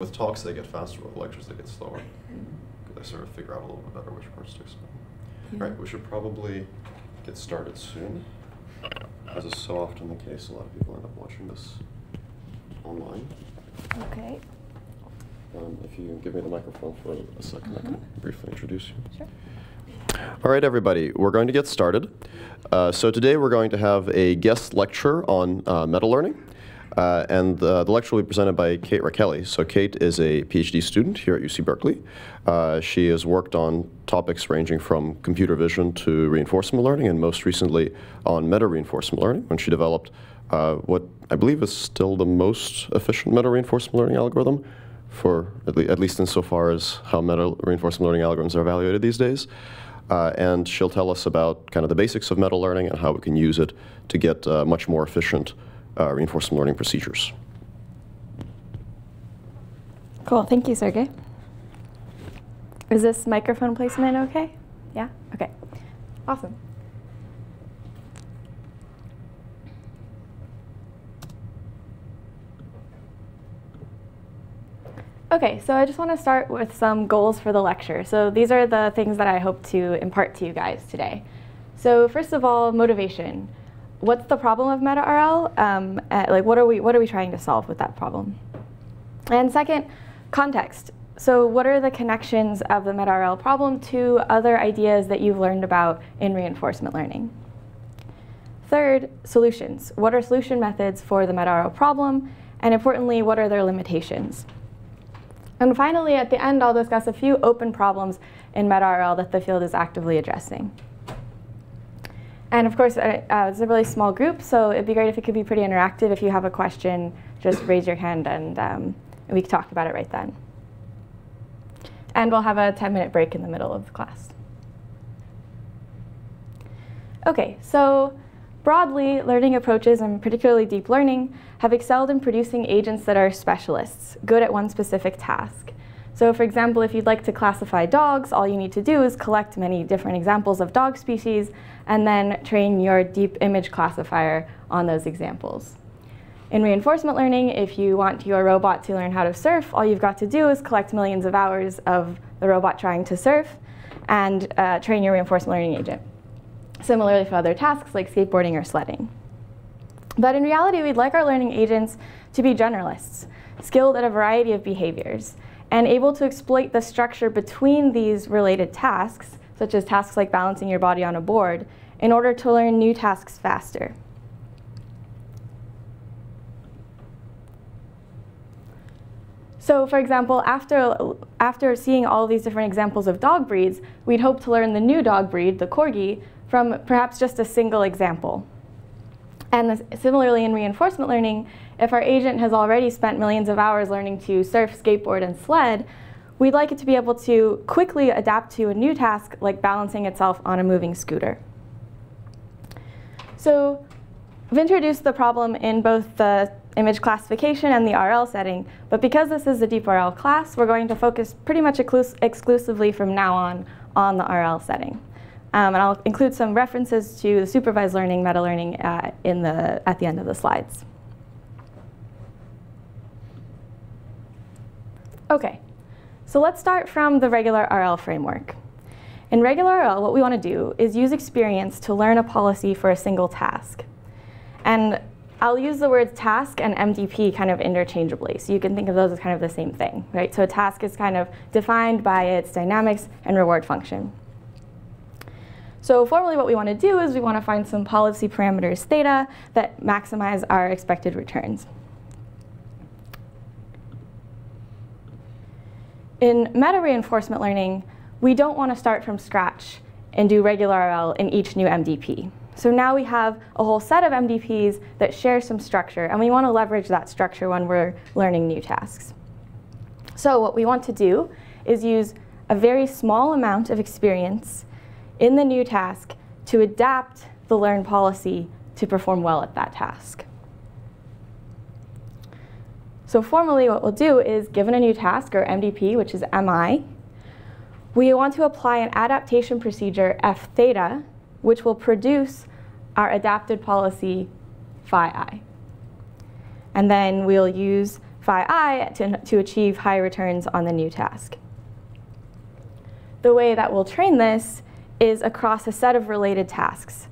With talks, they get faster. With lectures, they get slower. Because I sort of figure out a little bit better which parts to explain. Yeah. All right, we should probably get started soon. As is so often the case, a lot of people end up watching this online. Okay. If you give me the microphone for a second, I can briefly introduce you. Sure. All right, everybody, we're going to get started. So today we're going to have a guest lecture on meta-learning. And the lecture will be presented by Kate Rakelli. So Kate is a PhD student here at UC Berkeley. She has worked on topics ranging from computer vision to reinforcement learning, and most recently on meta-reinforcement learning, when she developed what I believe is still the most efficient meta-reinforcement learning algorithm, for at least insofar as how meta-reinforcement learning algorithms are evaluated these days. And she'll tell us about kind of the basics of meta-learning and how we can use it to get much more efficient reinforcement learning procedures. Cool, thank you, Sergey. Is this microphone placement okay? Yeah? Okay, awesome. Okay, so I just want to start with some goals for the lecture. So these are the things that I hope to impart to you guys today. So first of all, motivation. What's the problem of meta-RL? Like what are we trying to solve with that problem? And second, context. So what are the connections of the meta-RL problem to other ideas that you've learned about in reinforcement learning? Third, solutions. What are solution methods for the meta-RL problem? And importantly, what are their limitations? And finally, at the end, I'll discuss a few open problems in meta-RL that the field is actively addressing. And of course, it's a really small group, so it'd be great if it could be pretty interactive. If you have a question, just raise your hand and we can talk about it right then. And we'll have a 10-minute break in the middle of the class. Okay, so broadly, learning approaches, and particularly deep learning, have excelled in producing agents that are specialists, good at one specific task. So for example, if you'd like to classify dogs, all you need to do is collect many different examples of dog species and then train your deep image classifier on those examples. In reinforcement learning, if you want your robot to learn how to surf, all you've got to do is collect millions of hours of the robot trying to surf and train your reinforcement learning agent. Similarly for other tasks like skateboarding or sledding. But in reality, we'd like our learning agents to be generalists, skilled at a variety of behaviors, and able to exploit the structure between these related tasks, such as tasks like balancing your body on a board, in order to learn new tasks faster. So for example, after seeing all these different examples of dog breeds, we'd hope to learn the new dog breed, the Corgi, from perhaps just a single example. And similarly in reinforcement learning, if our agent has already spent millions of hours learning to surf, skateboard, and sled, we'd like it to be able to quickly adapt to a new task like balancing itself on a moving scooter. So I've introduced the problem in both the image classification and the RL setting, but because this is a deep RL class, we're going to focus pretty much exclusively from now on the RL setting. And I'll include some references to the supervised learning, meta-learning at the end of the slides. Okay, so let's start from the regular RL framework. In regular RL, what we want to do is use experience to learn a policy for a single task. And I'll use the words task and MDP kind of interchangeably, so you can think of those as kind of the same thing, right? So a task is kind of defined by its dynamics and reward function. So formally what we want to do is we want to find some policy parameters theta that maximize our expected returns. In meta-reinforcement learning, we don't want to start from scratch and do regular RL in each new MDP. So now we have a whole set of MDPs that share some structure, and we want to leverage that structure when we're learning new tasks. So what we want to do is use a very small amount of experience in the new task to adapt the learn policy to perform well at that task. So formally what we'll do is, given a new task, or MDP, which is MI, we want to apply an adaptation procedure F theta, which will produce our adapted policy phi I. And then we'll use phi I to achieve high returns on the new task. The way that we'll train this is across a set of related tasks.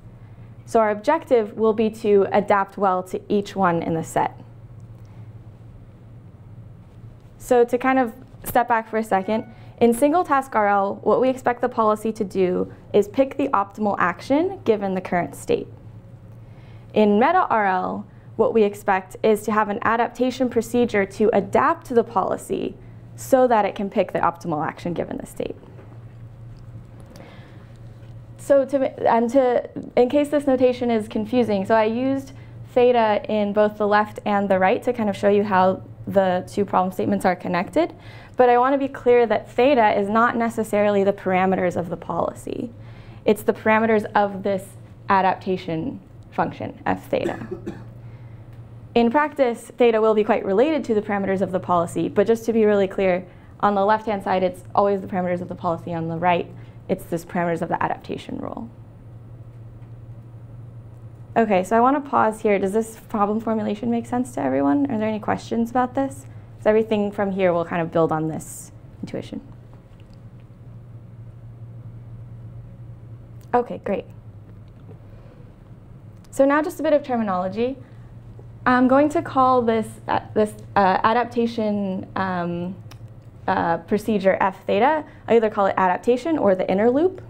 So our objective will be to adapt well to each one in the set. So to kind of step back for a second, in single task RL, what we expect the policy to do is pick the optimal action given the current state. In meta RL, what we expect is to have an adaptation procedure to adapt to the policy so that it can pick the optimal action given the state. So in case this notation is confusing, so I used theta in both the left and the right to kind of show you how the two problem statements are connected. But I want to be clear that theta is not necessarily the parameters of the policy. It's the parameters of this adaptation function, f theta. In practice, theta will be quite related to the parameters of the policy, but just to be really clear, on the left-hand side, it's always the parameters of the policy. On the right, it's this parameters of the adaptation rule. OK, so I want to pause here. Does this problem formulation make sense to everyone? Are there any questions about this? So everything from here will kind of build on this intuition. OK, great. So now just a bit of terminology. I'm going to call this adaptation procedure f theta. I either call it adaptation or the inner loop.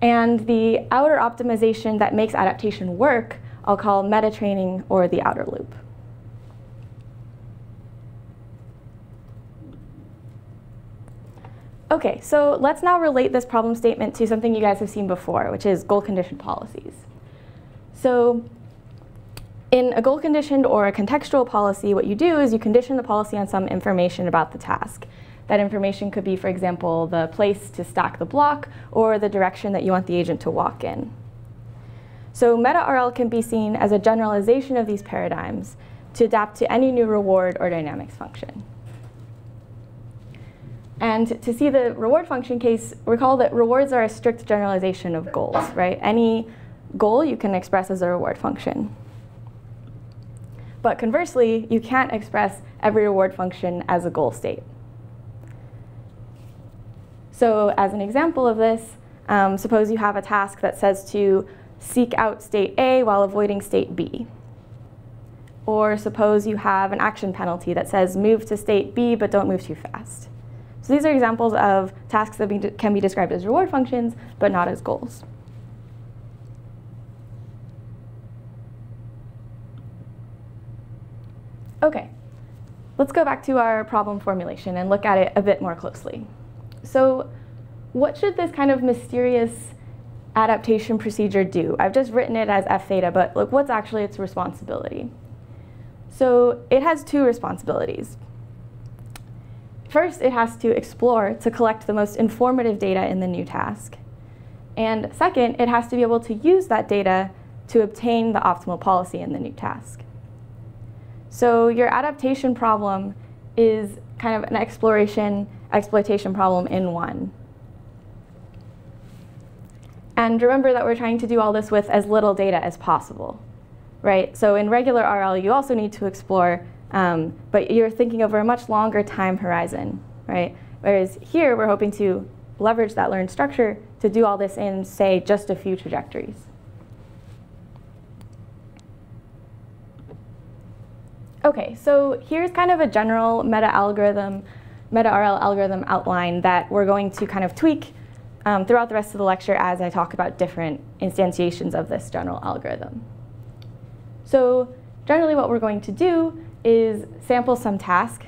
And the outer optimization that makes adaptation work, I'll call meta training or the outer loop. OK, so let's now relate this problem statement to something you guys have seen before, which is goal-conditioned policies. So in a goal-conditioned or a contextual policy, what you do is you condition the policy on some information about the task. That information could be, for example, the place to stack the block or the direction that you want the agent to walk in. So meta RL can be seen as a generalization of these paradigms to adapt to any new reward or dynamics function. And to see the reward function case, recall that rewards are a strict generalization of goals, right? Any goal you can express as a reward function. But conversely, you can't express every reward function as a goal state. So as an example of this, suppose you have a task that says to seek out state A while avoiding state B. Or suppose you have an action penalty that says move to state B, but don't move too fast. So these are examples of tasks that can be described as reward functions, but not as goals. OK, let's go back to our problem formulation and look at it a bit more closely. So what should this kind of mysterious adaptation procedure do? I've just written it as f theta, but look, what's actually its responsibility? So it has two responsibilities. First, it has to explore to collect the most informative data in the new task. And second, it has to be able to use that data to obtain the optimal policy in the new task. So your adaptation problem is kind of an exploitation problem in one. And remember that we're trying to do all this with as little data as possible, right? So in regular RL, you also need to explore, but you're thinking over a much longer time horizon, right? Whereas here, we're hoping to leverage that learned structure to do all this in, say, just a few trajectories. OK, so here's kind of a general meta RL algorithm outline that we're going to kind of tweak throughout the rest of the lecture as I talk about different instantiations of this general algorithm. So generally what we're going to do is sample some task,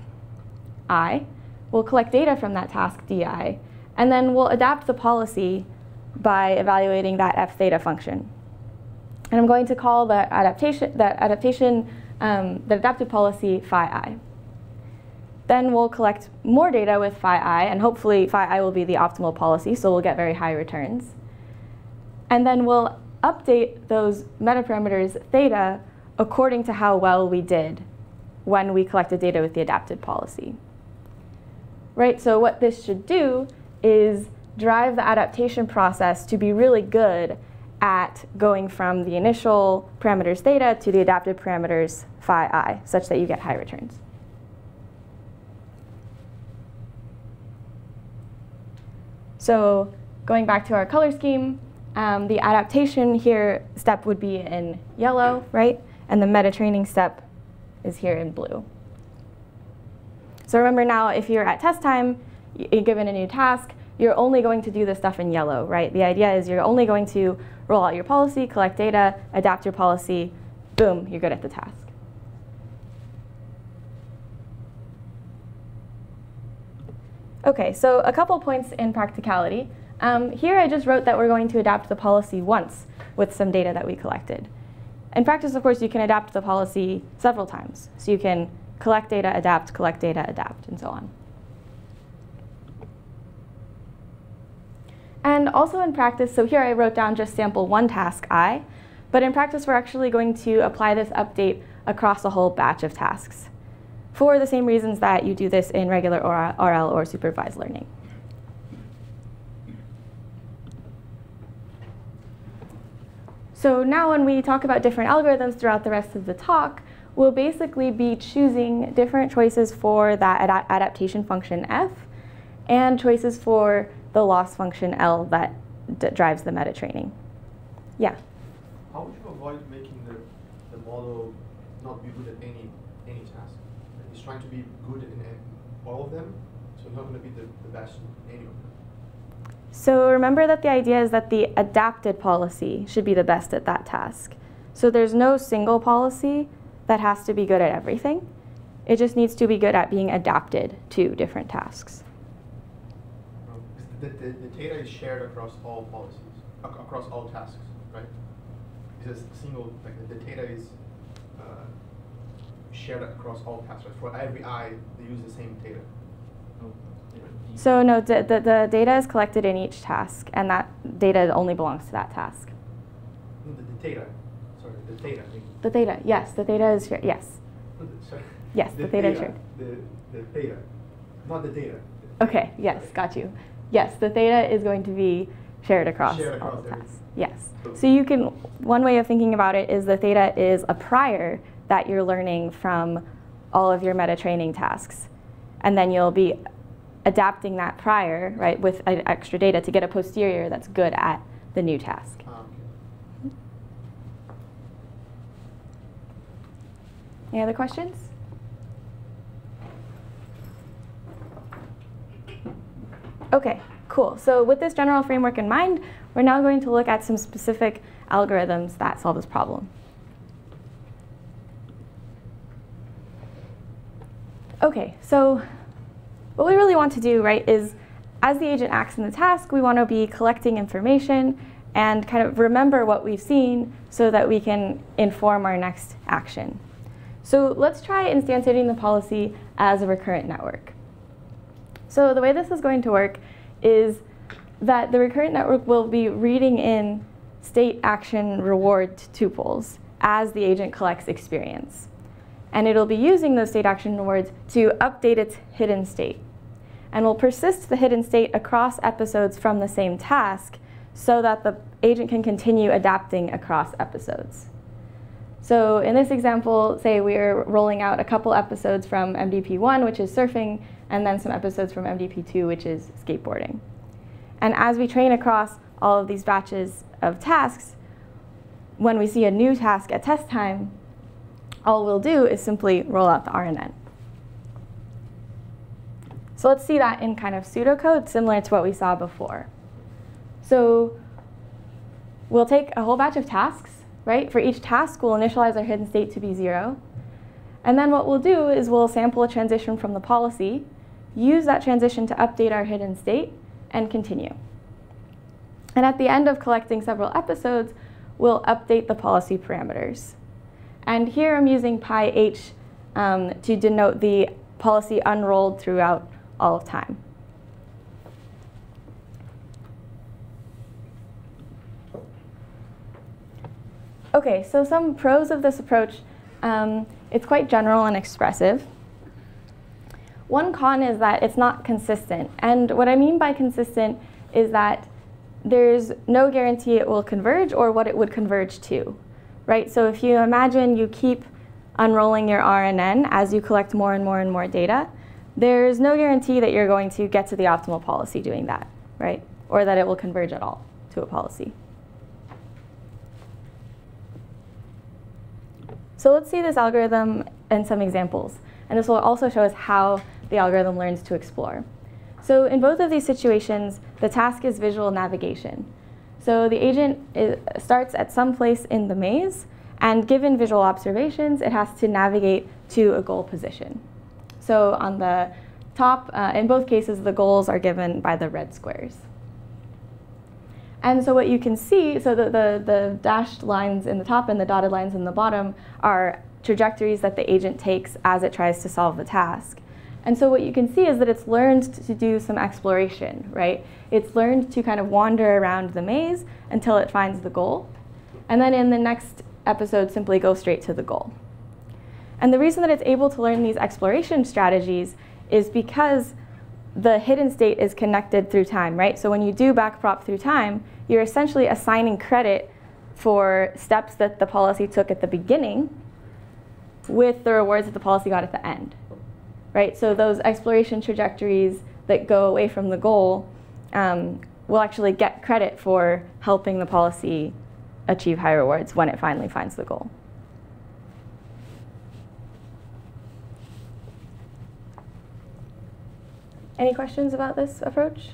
I. We'll collect data from that task, di. And then we'll adapt the policy by evaluating that f theta function. And I'm going to call the adaptive policy phi I. Then we'll collect more data with phi I, and hopefully phi I will be the optimal policy, so we'll get very high returns. And then we'll update those metaparameters theta according to how well we did when we collected data with the adapted policy. Right, so what this should do is drive the adaptation process to be really good at going from the initial parameters theta to the adapted parameters phi I, such that you get high returns. So going back to our color scheme, the adaptation here step would be in yellow, right? And the meta training step is here in blue. So remember now, if you're at test time, you're given a new task, you're only going to do this stuff in yellow, right? The idea is you're only going to roll out your policy, collect data, adapt your policy, boom, you're good at the task. Okay, so a couple points in practicality. Here I just wrote that we're going to adapt the policy once with some data that we collected. In practice, of course, you can adapt the policy several times. So you can collect data, adapt, and so on. And also in practice, so here I wrote down just sample one task I, but in practice we're actually going to apply this update across a whole batch of tasks for the same reasons that you do this in regular RL or supervised learning. So now when we talk about different algorithms throughout the rest of the talk, we'll basically be choosing different choices for that adaptation function F and choices for the loss function L that drives the meta training. Yeah? How would you avoid making the model not be good at any task? It's trying to be good in all of them, so it's not going to be the best in any of them. So remember that the idea is that the adapted policy should be the best at that task. So there's no single policy that has to be good at everything. It just needs to be good at being adapted to different tasks. The data is shared across all policies, across all tasks, right? It's a single, like the data is shared across all tasks, right? For every I, they use the same data. So no, the data is collected in each task, and that data only belongs to that task. No, the data, sorry, the data. The data, yes, the data is shared, yes. Sorry. Yes, the data is shared. The data, not the data. Okay, yes, got you. Yes, the theta is going to be shared across all the tasks. Yes. So you can, one way of thinking about it is the theta is a prior that you're learning from all of your meta training tasks. And then you'll be adapting that prior, right, with extra data to get a posterior that's good at the new task. Any other questions? Okay, cool. So with this general framework in mind, we're now going to look at some specific algorithms that solve this problem. Okay, so what we really want to do, right, is as the agent acts in the task, we want to be collecting information and kind of remember what we've seen so that we can inform our next action. So let's try instantiating the policy as a recurrent network. So the way this is going to work is that the recurrent network will be reading in state, action, reward tuples as the agent collects experience. And it'll be using those state, action, rewards to update its hidden state. And will persist the hidden state across episodes from the same task so that the agent can continue adapting across episodes. So in this example, say we're rolling out a couple episodes from MDP1, which is surfing, and then some episodes from MDP2, which is skateboarding. And as we train across all of these batches of tasks, when we see a new task at test time, all we'll do is simply roll out the RNN. So let's see that in kind of pseudocode, similar to what we saw before. So we'll take a whole batch of tasks, right? For each task, we'll initialize our hidden state to be 0. And then what we'll do is we'll sample a transition from the policy, use that transition to update our hidden state, and continue. And at the end of collecting several episodes, we'll update the policy parameters. And here I'm using pi_h to denote the policy unrolled throughout all of time. Okay, so some pros of this approach. It's quite general and expressive. One con is that it's not consistent. And what I mean by consistent is that there's no guarantee it will converge or what it would converge to, right? So if you imagine you keep unrolling your RNN as you collect more and more and more data, there's no guarantee that you're going to get to the optimal policy doing that, right? or that it will converge at all to a policy. So let's see this algorithm and some examples. And this will also show us how the algorithm learns to explore. So in both of these situations, the task is visual navigation. So the agent starts at some place in the maze, and given visual observations, it has to navigate to a goal position. So on the top, in both cases, the goals are given by the red squares. And so what you can see, so the dashed lines in the top and the dotted lines in the bottom are trajectories that the agent takes as it tries to solve the task. And so what you can see is that it's learned to do some exploration, right? It's learned to kind of wander around the maze until it finds the goal. And then in the next episode, simply go straight to the goal. And the reason that it's able to learn these exploration strategies is because the hidden state is connected through time, right? So when you do backprop through time, you're essentially assigning credit for steps that the policy took at the beginning with the rewards that the policy got at the end, right? So those exploration trajectories that go away from the goal will actually get credit for helping the policy achieve high rewards when it finally finds the goal. Any questions about this approach?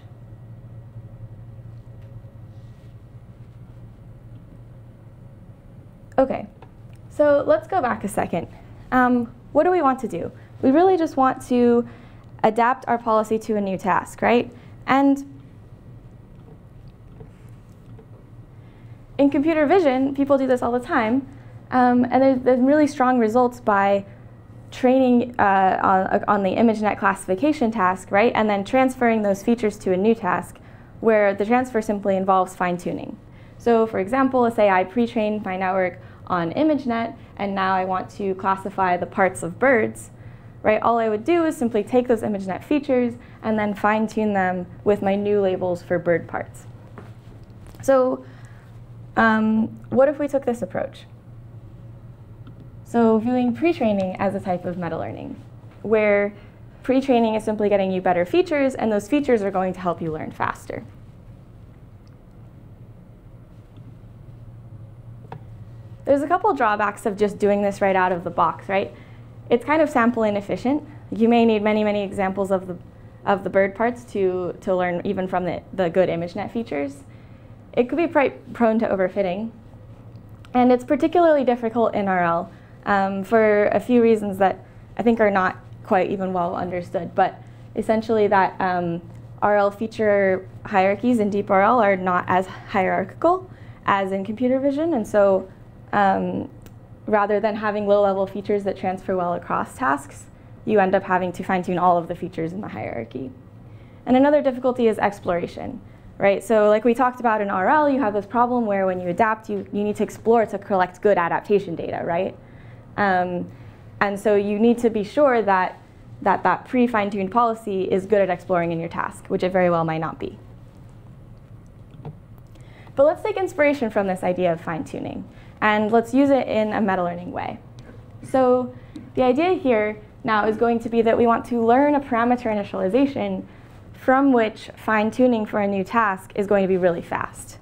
Okay, so let's go back a second. What do we want to do? We really just want to adapt our policy to a new task, right? And in computer vision, people do this all the time, and there's really strong results by training on the ImageNet classification task, right? And then transferring those features to a new task where the transfer simply involves fine-tuning. So for example, let's say I pre-trained my network on ImageNet, and now I want to classify the parts of birds, right? All I would do is simply take those ImageNet features and then fine-tune them with my new labels for bird parts. So what if we took this approach? So viewing pre-training as a type of meta-learning, where pre-training is simply getting you better features, and those features are going to help you learn faster. There's a couple drawbacks of just doing this right out of the box, right? It's kind of sample inefficient. You may need many, many examples of the bird parts to learn even from the good ImageNet features. It could be prone to overfitting. And it's particularly difficult in RL for a few reasons that I think are not quite even well understood. But essentially that RL feature hierarchies in deep RL are not as hierarchical as in computer vision. And so rather than having low-level features that transfer well across tasks, you end up having to fine-tune all of the features in the hierarchy. And another difficulty is exploration, right? So like we talked about in RL, you have this problem where when you adapt, you need to explore to collect good adaptation data, right? And so you need to be sure that that pre-fine-tuned policy is good at exploring in your task, which it very well might not be. But let's take inspiration from this idea of fine-tuning, and let's use it in a meta-learning way. So the idea here now is going to be that we want to learn a parameter initialization from which fine-tuning for a new task is going to be really fast.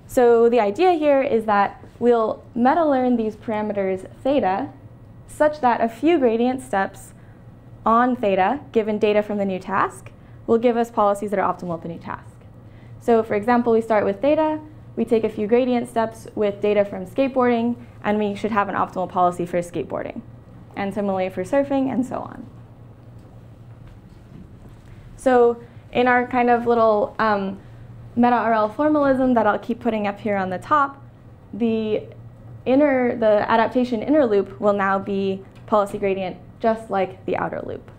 So the idea here is that we'll meta-learn these parameters theta such that a few gradient steps on theta, given data from the new task, will give us policies that are optimal at the new task. So for example, we start with theta, we take a few gradient steps with data from skateboarding, and we should have an optimal policy for skateboarding. And similarly for surfing, and so on. So in our kind of little meta-RL formalism that I'll keep putting up here on the top, the adaptation inner loop will now be policy gradient, just like the outer loop.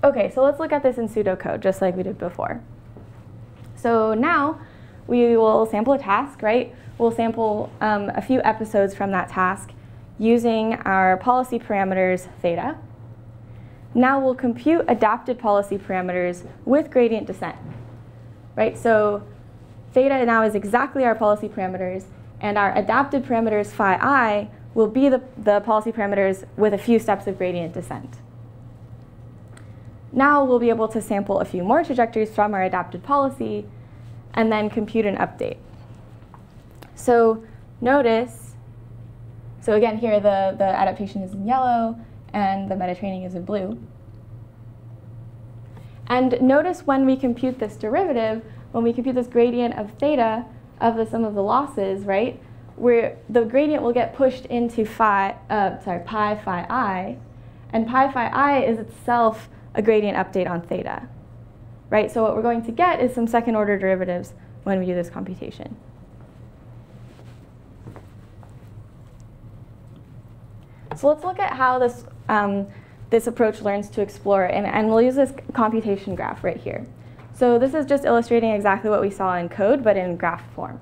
OK, so let's look at this in pseudocode, just like we did before. So now we will sample a task, right? We'll sample a few episodes from that task using our policy parameters theta. Now we'll compute adapted policy parameters with gradient descent, right? So theta now is exactly our policy parameters, and our adapted parameters phi I will be the policy parameters with a few steps of gradient descent. now we'll be able to sample a few more trajectories from our adapted policy and then compute an update. So notice, so again here the adaptation is in yellow and the meta-training is in blue. And notice when we compute this derivative, when we compute this gradient of theta of the sum of the losses, right, where the gradient will get pushed into pi phi I, and pi phi I is itself a gradient update on theta, right? So what we're going to get is some second order derivatives when we do this computation. So let's look at how this, this approach learns to explore, and we'll use this computation graph right here. So this is just illustrating exactly what we saw in code, but in graph form.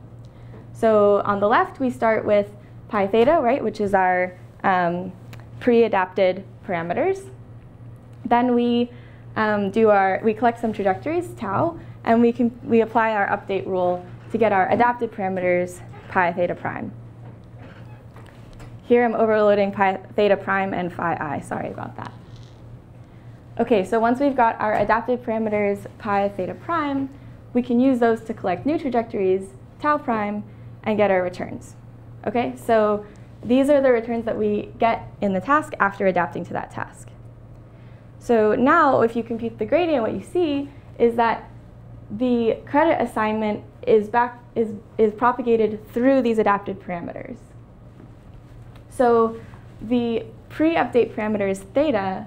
So on the left, we start with pi theta, right, which is our pre-adapted parameters. Then we we collect some trajectories, tau, and we apply our update rule to get our adapted parameters, pi theta prime. Here I'm overloading pi theta prime and phi I, sorry about that. Okay, so once we've got our adapted parameters, pi theta prime, we can use those to collect new trajectories, tau prime, and get our returns. Okay, so these are the returns that we get in the task after adapting to that task. So now, if you compute the gradient, what you see is that the credit assignment is propagated through these adapted parameters. So the pre-update parameters theta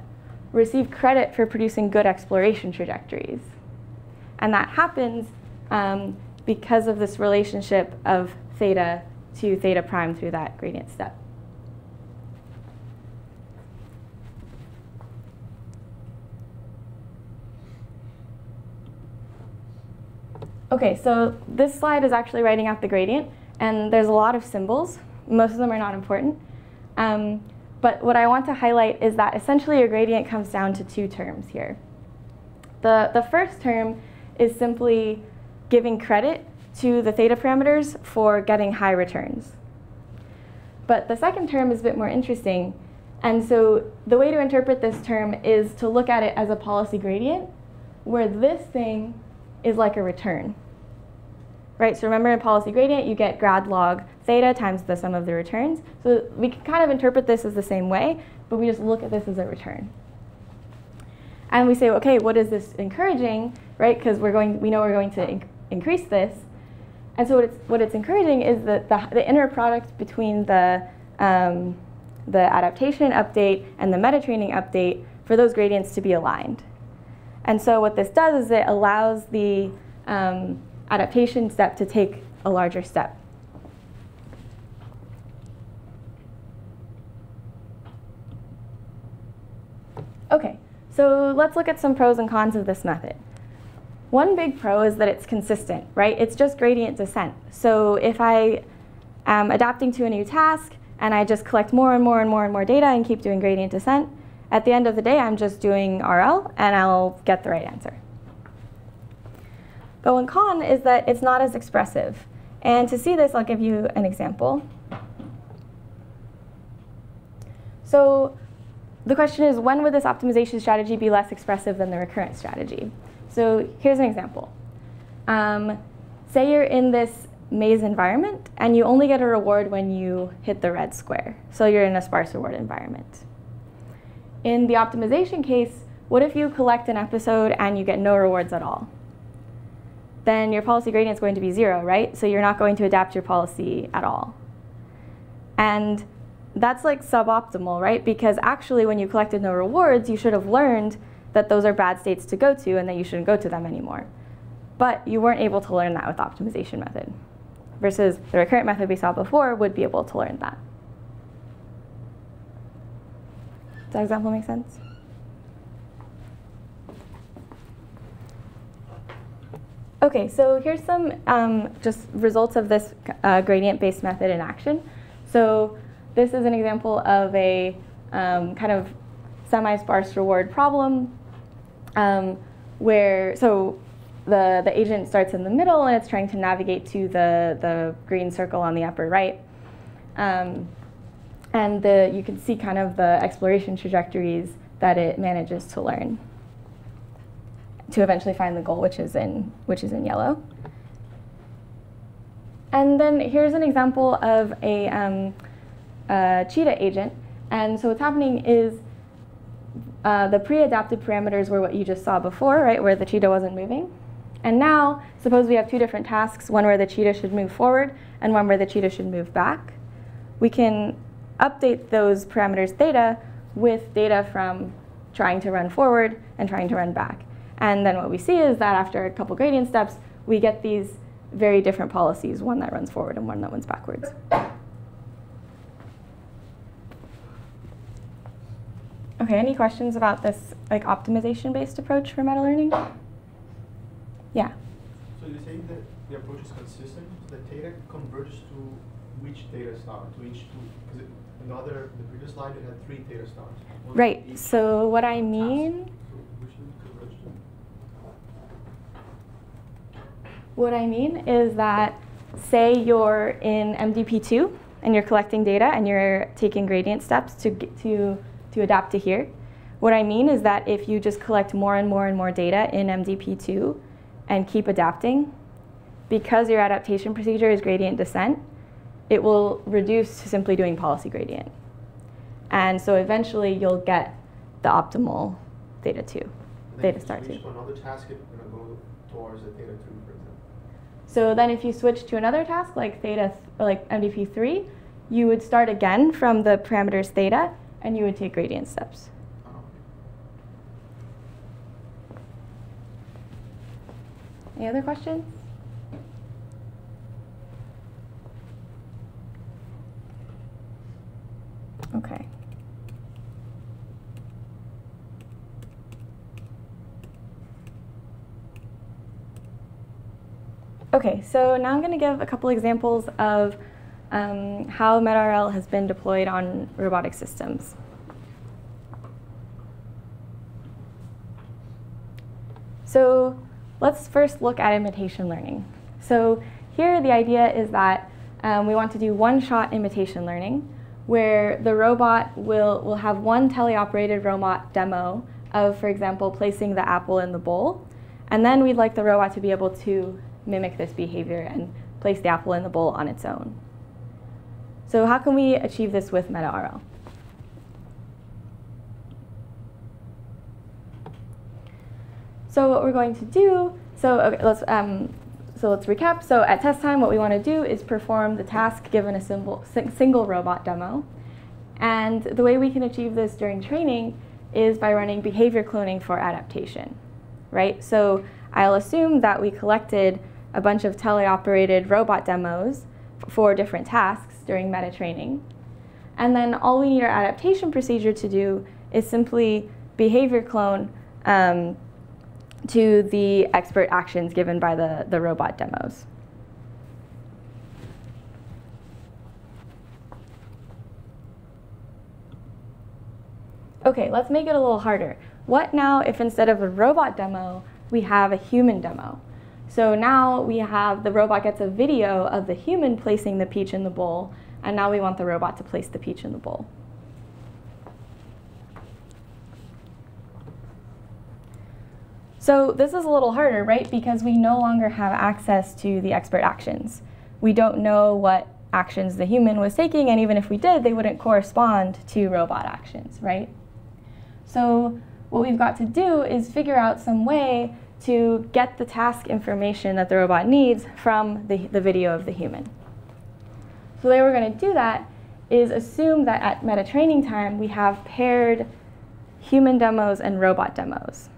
receive credit for producing good exploration trajectories. And that happens because of this relationship of theta to theta prime through that gradient step. Okay, so this slide is actually writing out the gradient, and there's a lot of symbols. Most of them are not important. But what I want to highlight is that essentially your gradient comes down to two terms here. The first term is simply giving credit to the theta parameters for getting high returns. But the second term is a bit more interesting. And so the way to interpret this term is to look at it as a policy gradient, where this thing is like a return. Right, so remember in policy gradient, you get grad log theta times the sum of the returns. So we can kind of interpret this as the same way, but we just look at this as a return. And we say, okay, what is this encouraging, right? Because we know we're going to increase this. And so what it's encouraging is that the inner product between the adaptation update and the meta-training update for those gradients to be aligned. And so what this does is it allows the adaptation step to take a larger step. Okay, so let's look at some pros and cons of this method. One big pro is that it's consistent, right? It's just gradient descent. So if I am adapting to a new task and I just collect more and more and more and more data and keep doing gradient descent, at the end of the day, I'm just doing RL and I'll get the right answer. But one con is that it's not as expressive. And to see this, I'll give you an example. So the question is, when would this optimization strategy be less expressive than the recurrent strategy? So here's an example. Say you're in this maze environment, and you only get a reward when you hit the red square. So you're in a sparse reward environment. In the optimization case, what if you collect an episode and you get no rewards at all? Then your policy gradient is going to be 0, right? So you're not going to adapt your policy at all. And that's like suboptimal, right? Because actually when you collected no rewards, you should have learned that those are bad states to go to and that you shouldn't go to them anymore. But you weren't able to learn that with the optimization method, versus the recurrent method we saw before would be able to learn that. Does that example make sense? Okay, so here's some just results of this gradient-based method in action. So this is an example of a kind of semi-sparse reward problem where, so the agent starts in the middle and it's trying to navigate to the green circle on the upper right. And you can see kind of the exploration trajectories that it manages to learn. to eventually find the goal, which is in yellow. And then here's an example of a cheetah agent. And so what's happening is the pre-adapted parameters were what you just saw before, right, where the cheetah wasn't moving. And now, suppose we have two different tasks, one where the cheetah should move forward and one where the cheetah should move back. We can update those parameters theta with data from trying to run forward and trying to run back. And then what we see is that after a couple gradient steps, we get these very different policies, one that runs forward and one that runs backwards. Okay, any questions about this like optimization-based approach for meta learning? Yeah. So you're saying that the approach is consistent, so the theta converges to which theta star, to each two? Because in the previous slide, it had 3 theta stars. Right. So what I mean. So which do you converge to? What I mean is that, say you're in MDP2 and you're collecting data and you're taking gradient steps to adapt to here. What I mean is that if you just collect more and more and more data in MDP2 and keep adapting, because your adaptation procedure is gradient descent, it will reduce to simply doing policy gradient. And so eventually you'll get the optimal theta 2, theta star 2. To another task, it's going to go towards the theta 2, for example. So then if you switch to another task like theta, like MDP3, you would start again from the parameters theta and you would take gradient steps. Any other questions? Okay. Okay, so now I'm going to give a couple examples of how MetaRL has been deployed on robotic systems. So let's first look at imitation learning. So here the idea is that we want to do one-shot imitation learning, where the robot will have one teleoperated robot demo of, for example, placing the apple in the bowl. And then we'd like the robot to be able to mimic this behavior and place the apple in the bowl on its own. So how can we achieve this with MetaRL? So what we're going to do, okay, let's recap. So at test time, what we want to do is perform the task given a single robot demo. And the way we can achieve this during training is by running behavior cloning for adaptation, right? So I'll assume that we collected a bunch of teleoperated robot demos for different tasks during meta training. And then all we need our adaptation procedure to do is simply behavior clone to the expert actions given by the robot demos. Okay, let's make it a little harder. What now if instead of a robot demo, we have a human demo? So now we have the robot gets a video of the human placing the peach in the bowl, and now we want the robot to place the peach in the bowl. So this is a little harder, right? Because we no longer have access to the expert actions. We don't know what actions the human was taking, and even if we did, they wouldn't correspond to robot actions, right? So what we've got to do is figure out some way to get the task information that the robot needs from the video of the human. So the way we're going to do that is assume that at meta training time, we have paired human demos and robot demos,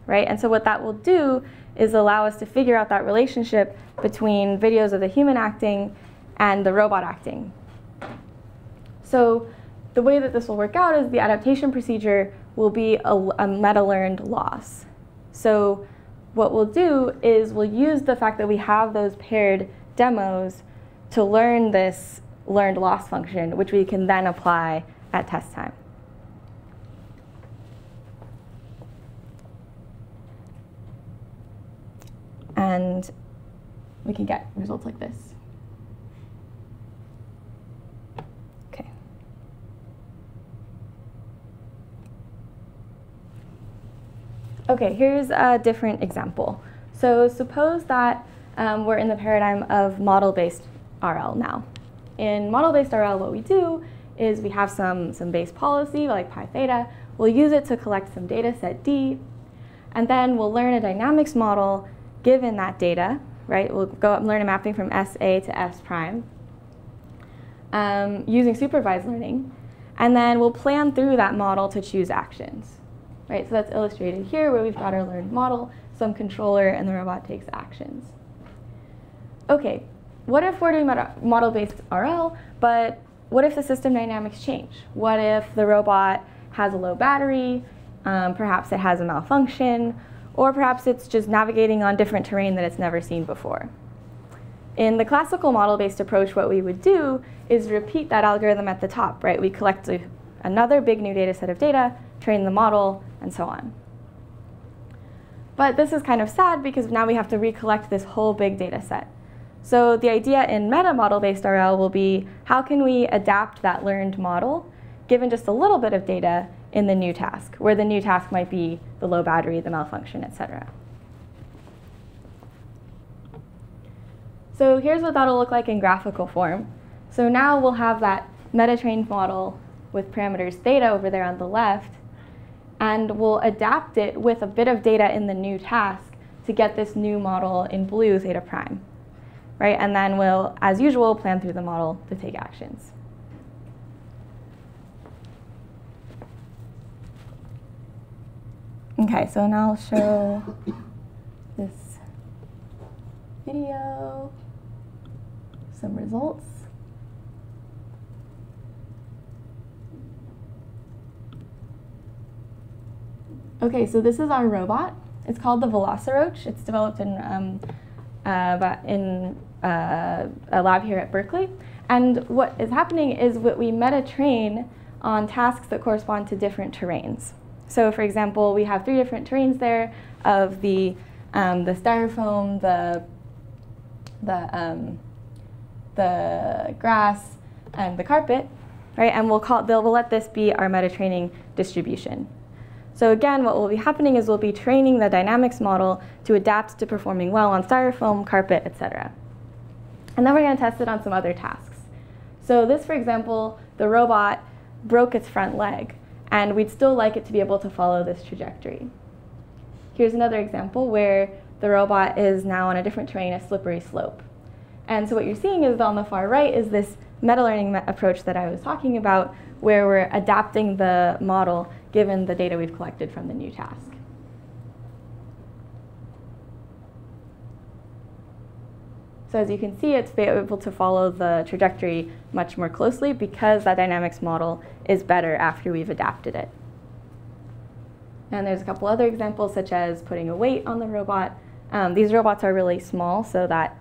right? And so what that will do is allow us to figure out that relationship between videos of the human acting and the robot acting. So the way that this will work out is the adaptation procedure will be a meta-learned loss. So what we'll do is we'll use the fact that we have those paired demos to learn this learned loss function, which we can then apply at test time. And we can get results like this. Okay. Okay, here's a different example. So suppose that we're in the paradigm of model-based RL now. In model-based RL, what we do is we have some base policy, like pi theta. We'll use it to collect some data set D, and then we'll learn a dynamics model given that data, right? We'll go up and learn a mapping from SA to S prime using supervised learning, and then we'll plan through that model to choose actions, right? So that's illustrated here where we've got our learned model, some controller, and the robot takes actions. Okay, what if we're doing model-based RL, but what if the system dynamics change? What if the robot has a low battery, perhaps it has a malfunction, or perhaps it's just navigating on different terrain that it's never seen before? In the classical model-based approach, what we would do is repeat that algorithm at the top, right? We collect another big new data set of data, train the model, and so on. But this is kind of sad because now we have to recollect this whole big data set. So the idea in meta model-based RL will be, how can we adapt that learned model, given just a little bit of data, in the new task, where the new task might be the low battery, the malfunction, etc. So here's what that'll look like in graphical form. So now we'll have that meta-trained model with parameters theta over there on the left, and we'll adapt it with a bit of data in the new task to get this new model in blue, theta prime, right? And then we'll, as usual, plan through the model to take actions. Okay, so now I'll show this video, some results. Okay, so this is our robot. It's called the Velociroach. It's developed in a lab here at Berkeley. And what is happening is what we meta-train on tasks that correspond to different terrains. So for example, we have 3 different terrains there of the styrofoam, the grass, and the carpet, right? And we'll let this be our meta-training distribution. So again, what will be happening is we'll be training the dynamics model to adapt to performing well on styrofoam, carpet, etc. And then we're going to test it on some other tasks. So this, for example, the robot broke its front leg, and we'd still like it to be able to follow this trajectory. Here's another example where the robot is now on a different terrain, a slippery slope. And so what you're seeing is on the far right is this meta-learning approach that I was talking about, where we're adapting the model given the data we've collected from the new task. So as you can see, it's able to follow the trajectory much more closely because that dynamics model is better after we've adapted it. And there's a couple other examples, such as putting a weight on the robot. These robots are really small, so that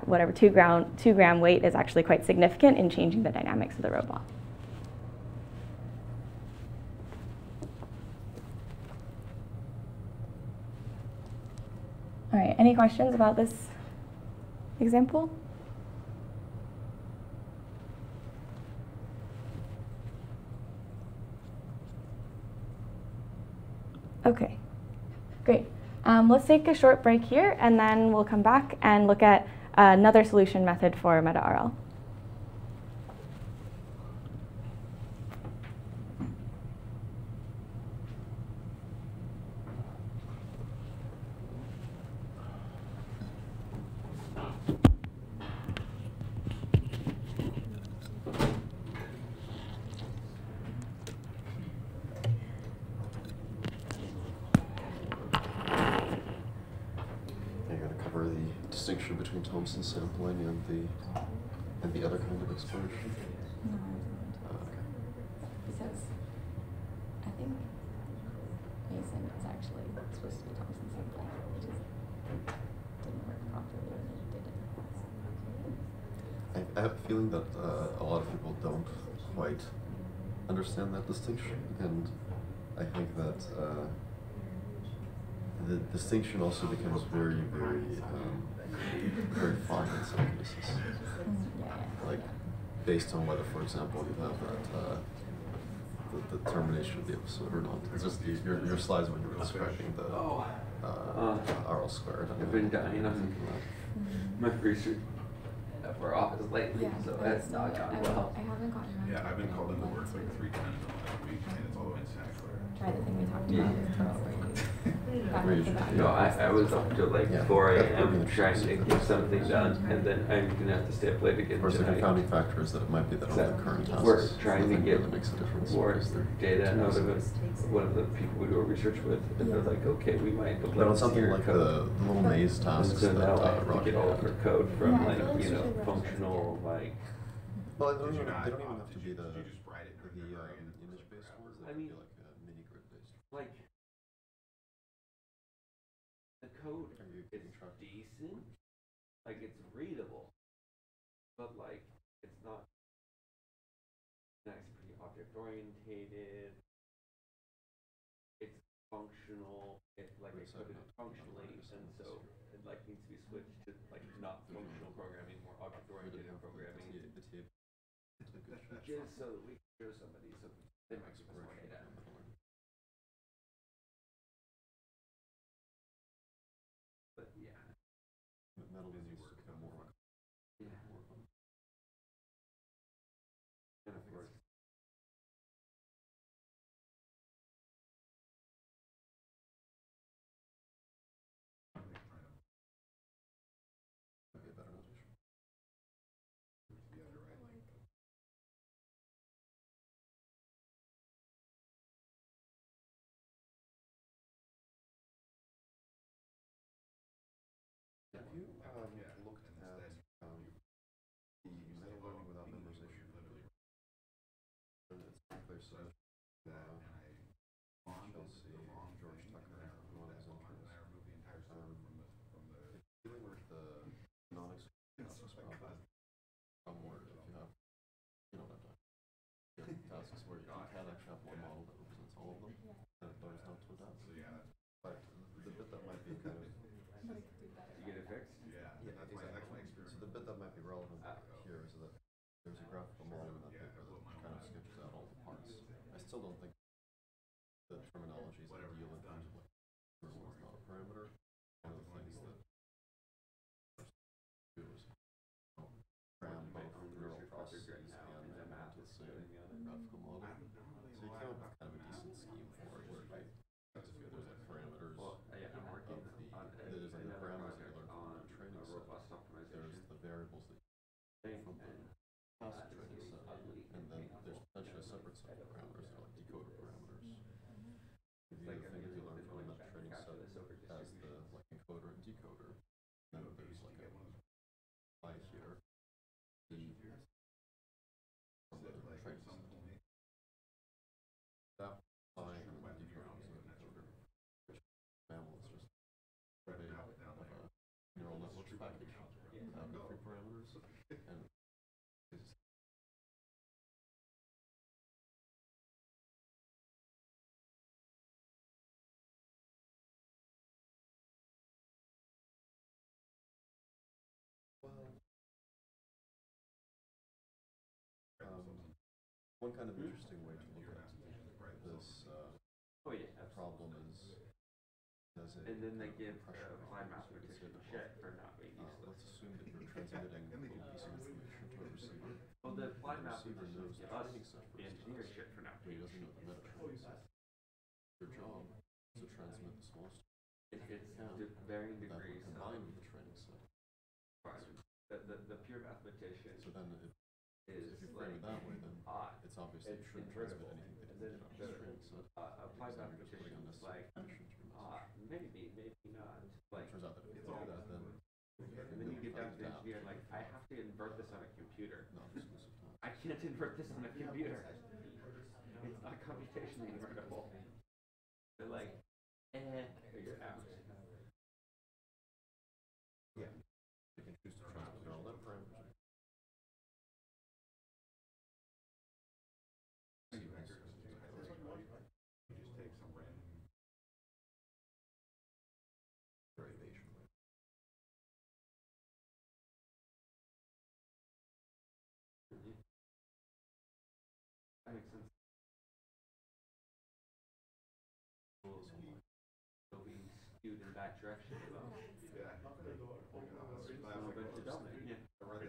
whatever 2 gram weight is actually quite significant in changing the dynamics of the robot. All right, any questions about this example? Okay, great. Let's take a short break here, and then we'll come back and look at another solution method for meta-RL. Distinction between Thompson sampling and the other kind of exploration? No. Okay. Because I think Mason is actually supposed to be Thompson sampling, which didn't work properly when they did it. I have a feeling that a lot of people don't quite understand that distinction, and I think that the distinction also becomes very, very very fine in some cases. Like, based on whether, for example, you have the termination of the episode or not. It's just your slides when you were describing the RL squared. I've been dying on my research for office lately, so that's not gone well. I haven't gotten around Yeah, I've been called into work like 3 times in the last week, and it's all in Santa Clara. Try the thing we talked about. No, I was up till like 4 a.m. trying to get something done, and then I'm gonna have to stay up late again Of course, the tonight. confounding factor is that it might be that all the current tasks. We're trying to get really makes a difference. more because they're data too out of it. busy. One of the people we do our research with, and they're like, okay, we might be But able on to something see your like code. the little maze And tasks so that now I have to Roger get all of had. her code from Yeah, I like, feel like you she know, should reference functional, like, Well, Did you not? they don't even have to be Did the you just write it during the very end? image-based ones. I They mean, could be like mini grid-based. like, the code Are you is keeping track? decent, like it's readable, but like it's not nice, pretty object orientated. It's functional. It like Wait, it so coded not- functionally, not and so it like needs to be switched to like not functional programming, more object oriented programming, The TA. just so that we can show somebody so they might give us more data. But yeah, Metal needs to become more. yeah. And of course, Might be a better notation. Yeah, they're right. Have you looked at the metal learning without memorization? And it's clear so Chelsea, George Tucker, and one of his interns. Dealing with the non-exclusive problem where if you have, you know what I'm talking about. You have tasks where you can actually have one model that represents all of them, and it boils down to a task. But the bit that might be kind of you get it fixed. Yeah, yeah, that's my exactly. experience. So the bit that might be relevant here is that there's a graphical model in that paper that kind of sketches out all the parts. I still don't think the terminology is ideal in terms of like kernel is not a parameter. One of the things that do is cram both neural processes and the math is the same graphical model. So you came up with kind of a decent scheme for it where there's like parameters. Well, yeah, I'm working on There's like the another parameters that project you learn from the on training a set. robust optimization. There's the variables that thing, from the and task this training is set, ugly and then painful. there's potentially a separate set of parameters that are like decoder parameters. The Like other I'm thing that you using learn the from noise that track to training capture set this over has the distribution. like encoder and decoder, and then there's like a line here, the from the training set. That line and then the decoder is an encoder, which mammal is just a neural networks package without the three parameters, and it's one kind of interesting way to look at this Oh yeah, problem is as a and then they give pressure applied problem. So you could mathematician say that, shit for not being let's useless. assume that you're transmitting a little piece of information to a receiver. Well, the applied The receiver mathematicians knows give the us training set for the his engineer task, shit for not but he being doesn't know the meta training set. Your job is to transmit the smallest It's count varying that would degrees combine of with the training set. the pure mathematician So then is if you like frame it that way, then odd. it's obviously It's shouldn't transmit invertible. anything that And didn't then get on his training set. applied Because then you're just putting mathematician is unnecessary like information to your message. maybe not. Like It turns out that if you do that, then and then you get down to the engineer like I have to invert this on a computer. non-exclusive tasks. I can't invert this on a computer. It's not computationally invertible. They're like, figure it out. Yeah. You can choose to transmit neural net parameters. You just take some random Derivation. That makes sense. skewed in that direction as well. Yeah. No, but it's dominant, yeah. So they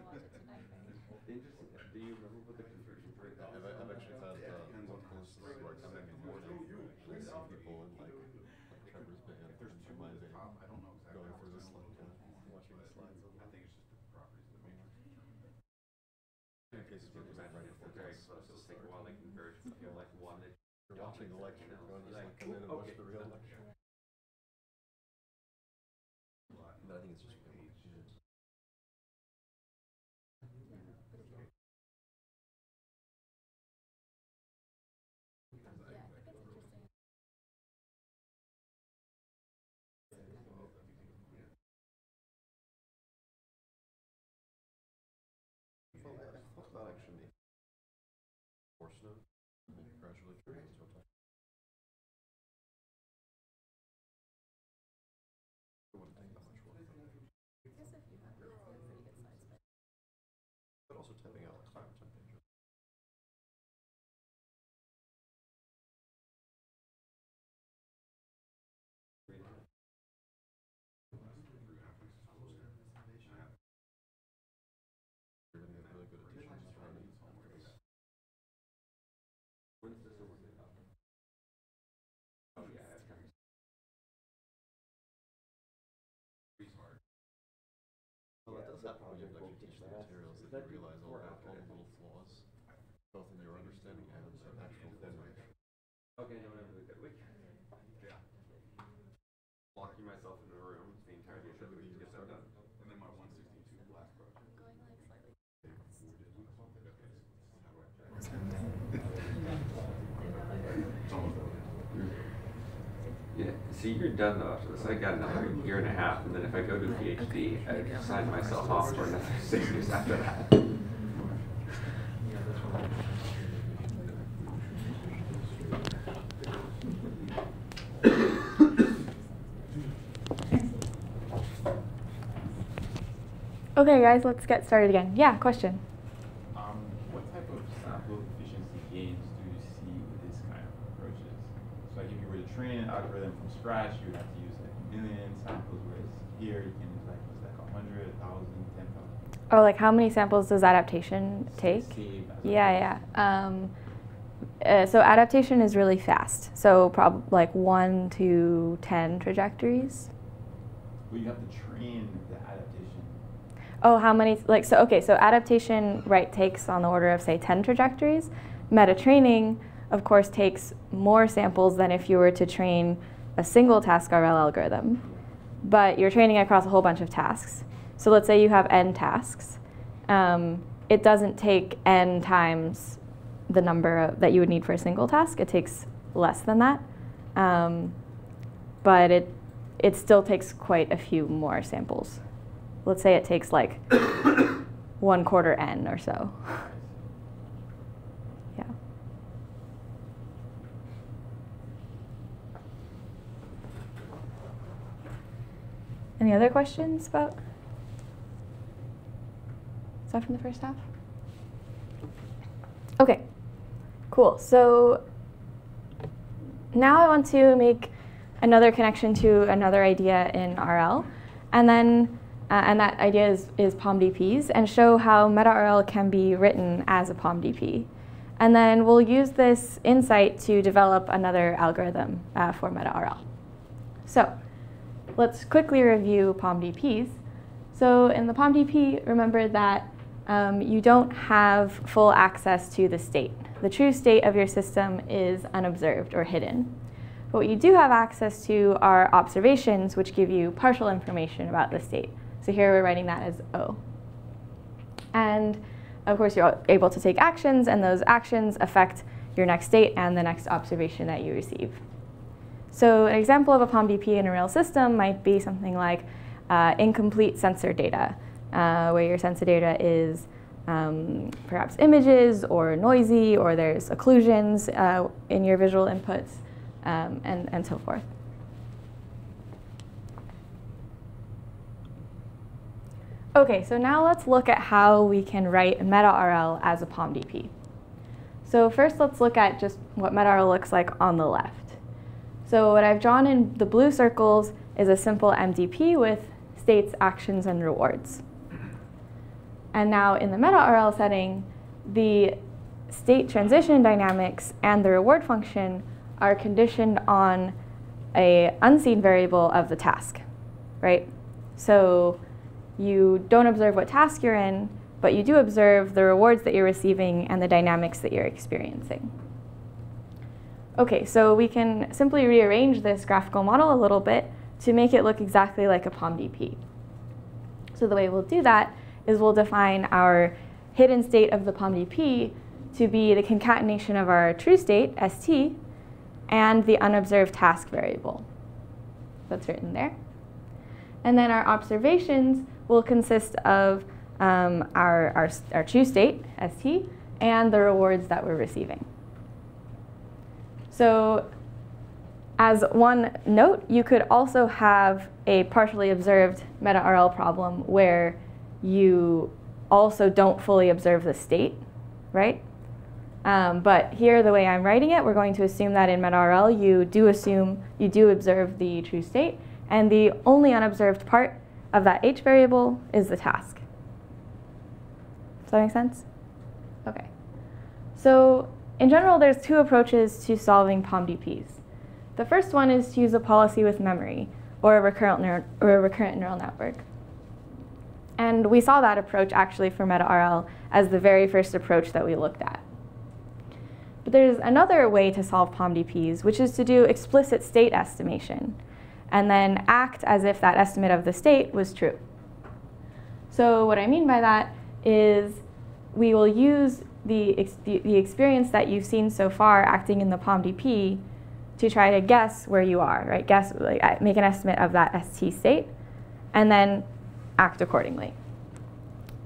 want it tonight, right? Interesting. Do you remember what the conversion rate was? I've actually had Depends on courses the where I'm in the morning, actually see people in like Trevor's band, If there's two my at the band, top, I don't know exactly going how through it's this gonna like look, watching the slides of I think it's just the properties of the matrix. in cases where there's Imagine if they're very close, it'll take a while to converge. If you're like one that you're watching the lecture, you want to just like come in and watch the real lecture. But I think it's just really good. Yeah, I think it's interesting. Well, I thought about actually course note and then gradually turn it into a touch. It wouldn't take that much work. I guess if you have pretty good size, But also typing out like 5 or 10 pages. You're going to get really good at teaching this learning. When's this one? Oh yeah, that's kind of Well, that does happen when you actually teach the materials, that you realize all the little flaws, both in your understanding and in actual formation. okay, no, whatever the good week. Yeah. Locking myself in a room the entire day to get that done. And then my 162 last project. going like slightly. Yeah, see, you're done though after this. I got another year and a half, and then if I go to PhD, I sign myself off for another 6 years after that. Okay, guys, let's get started again. Yeah, question. What type of sample efficiency gains do you see with this kind of approaches? So like if you were to train an algorithm from scratch, you would have to use like 1 million samples, whereas here you can use like, what's like 100, 1,000, 10,000. Oh, like how many samples does adaptation take? Yeah. So adaptation is really fast. So like 1 to 10 trajectories. Well, you have to train the adaptation. Oh, how many, like, so, okay, so adaptation, right, takes on the order of, say, 10 trajectories. Meta training, of course, takes more samples than if you were to train a single task RL algorithm. But you're training across a whole bunch of tasks. So let's say you have n tasks. It doesn't take n times the number that you would need for a single task. It takes less than that. But it still takes quite a few more samples. Let's say it takes like 1/4 n or so. Yeah. Any other questions about? Is that from the first half? Okay, cool. So now I want to make another connection to another idea in RL, and then and that idea is POM-DPs, and show how meta-RL can be written as a POM-DP. And then we'll use this insight to develop another algorithm for meta-RL. So let's quickly review POM-DPs. So in the POM-DP, remember that you don't have full access to the state. The true state of your system is unobserved or hidden. But what you do have access to are observations, which give you partial information about the state. So here we're writing that as O. And of course, you're able to take actions, and those actions affect your next state and the next observation that you receive. So an example of a POM-DP in a real system might be something like incomplete sensor data, where your sensor data is perhaps images or noisy, or there's occlusions in your visual inputs, and so forth. Okay, so now let's look at how we can write meta-RL as a POM-DP. So first let's look at just what meta-RL looks like on the left. So what I've drawn in the blue circles is a simple MDP with states, actions, and rewards. And now in the meta-RL setting, the state transition dynamics and the reward function are conditioned on an unseen variable of the task, right? So you don't observe what task you're in, but you do observe the rewards that you're receiving and the dynamics that you're experiencing. Okay, so we can simply rearrange this graphical model a little bit to make it look exactly like a POMDP. So the way we'll do that is we'll define our hidden state of the POMDP to be the concatenation of our true state, ST, and the unobserved task variable. That's written there. And then our observations will consist of our true state, ST, and the rewards that we're receiving. So as one note, you could also have a partially observed meta-RL problem where you also don't fully observe the state, right? But here, the way I'm writing it, we're going to assume that in meta-RL, you do observe the true state, and the only unobserved part of that H variable is the task. Does that make sense? Okay. So in general, there's two approaches to solving POMDPs. The first one is to use a policy with memory, or a recurrent neural network. And we saw that approach actually for meta-RL as the very first approach that we looked at. But there's another way to solve POMDPs, which is to do explicit state estimation, and then act as if that estimate of the state was true. So what I mean by that is we will use the experience that you've seen so far acting in the POMDP to try to guess where you are, right? Make an estimate of that ST state, and then act accordingly.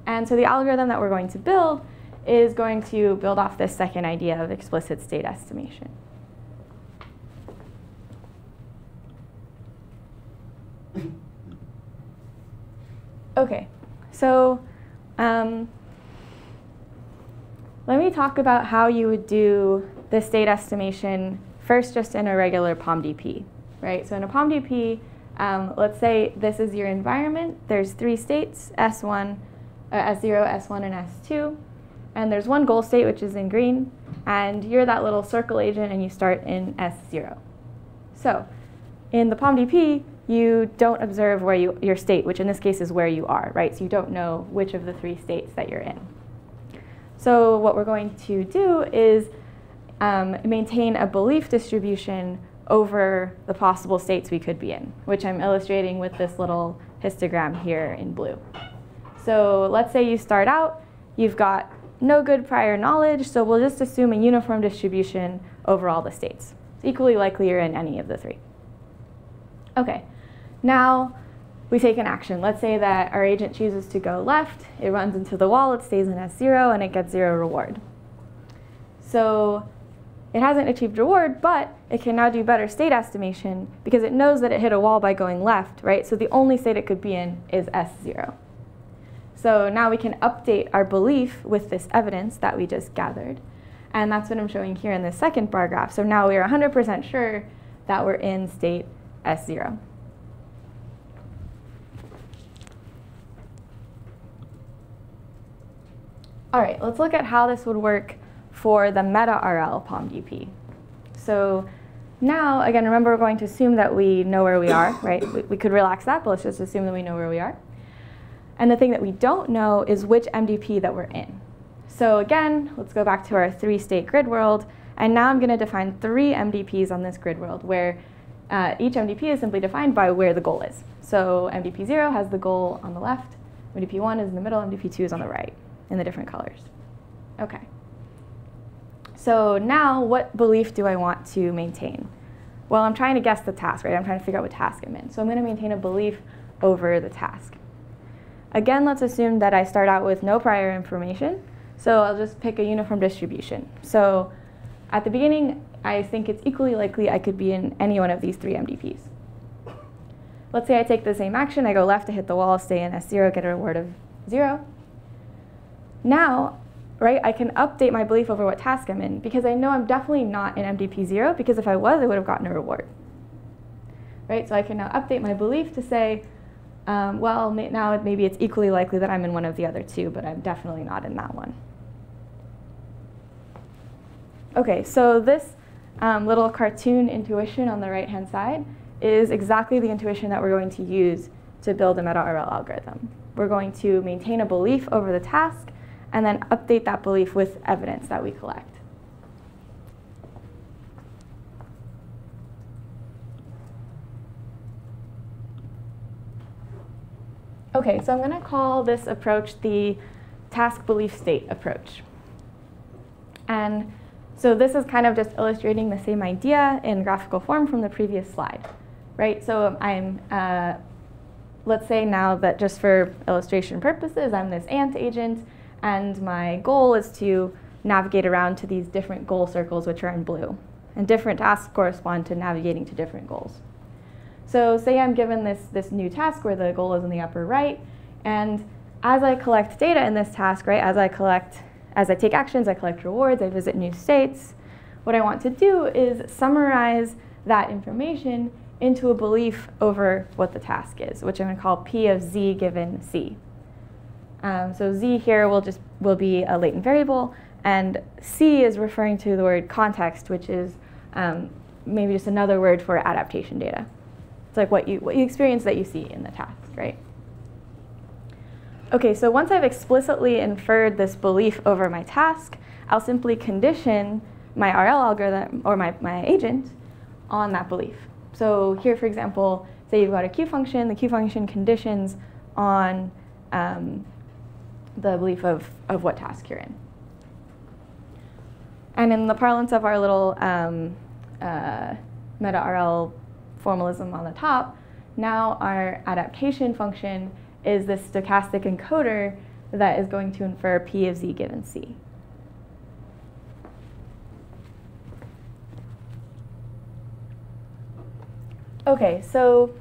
And so the algorithm that we're going to build is going to build off this second idea of explicit state estimation. Okay, so let me talk about how you would do the state estimation first just in a regular POMDP, right? So in a POMDP, let's say this is your environment. There's three states, S0, S1, and S2. And there's one goal state, which is in green. And you're that little circle agent, and you start in S0. So in the POMDP, you don't observe where your state, which in this case is where you are, right? So you don't know which of the three states that you're in. So what we're going to do is maintain a belief distribution over the possible states we could be in, which I'm illustrating with this little histogram here in blue. So let's say you start out, you've got no good prior knowledge, so we'll just assume a uniform distribution over all the states. It's equally likely you're in any of the three. Okay, now we take an action. Let's say that our agent chooses to go left, it runs into the wall, it stays in S0, and it gets 0 reward. So it hasn't achieved reward, but it can now do better state estimation because it knows that it hit a wall by going left, right? So the only state it could be in is S0. So now we can update our belief with this evidence that we just gathered. And that's what I'm showing here in this second bar graph. So now we are 100% sure that we're in state S0. All right, let's look at how this would work for the meta-RL POMDP. So now, again, remember we're going to assume that we know where we are, right? We could relax that, but let's just assume that we know where we are. And the thing that we don't know is which MDP that we're in. So again, let's go back to our 3-state grid world. And now I'm going to define 3 MDPs on this grid world, where each MDP is simply defined by where the goal is. So MDP 0 has the goal on the left, MDP 1 is in the middle, MDP 2 is on the right, in the different colors. Okay. So now, what belief do I want to maintain? Well, I'm trying to guess the task, right? I'm trying to figure out what task I'm in. So I'm going to maintain a belief over the task. Again, let's assume that I start out with no prior information. So I'll just pick a uniform distribution. So at the beginning, I think it's equally likely I could be in any one of these 3 MDPs. Let's say I take the same action. I go left to hit the wall, stay in S0, get a reward of 0. Now, right, I can update my belief over what task I'm in because I know I'm definitely not in MDP 0 because if I was, I would have gotten a reward. right? So I can now update my belief to say, well, now maybe it's equally likely that I'm in one of the other two, but I'm definitely not in that one. Okay, so this little cartoon intuition on the right-hand side is exactly the intuition that we're going to use to build a meta-RL algorithm. We're going to maintain a belief over the task and then update that belief with evidence that we collect. Okay, so I'm going to call this approach the task belief state approach. And so this is kind of just illustrating the same idea in graphical form from the previous slide, right? So I'm, let's say now that just for illustration purposes, I'm this ant agent, and my goal is to navigate around to these different goal circles, which are in blue. And different tasks correspond to navigating to different goals. So say I'm given this new task where the goal is in the upper right, and as I collect data in this task, right, as I take actions, I collect rewards, I visit new states, what I want to do is summarize that information into a belief over what the task is, which I'm going to call P of Z given C. So Z here will be a latent variable, and C is referring to the word context, which is maybe just another word for adaptation data. It's like what you experience that you see in the task, right? Okay, so once I've explicitly inferred this belief over my task, I'll simply condition my RL algorithm or my agent on that belief. So here, for example, say you've got a Q function. The Q function conditions on the belief of what task you're in. And in the parlance of our little meta-RL formalism on the top, now our adaptation function is this stochastic encoder that is going to infer P of Z given C. Okay, so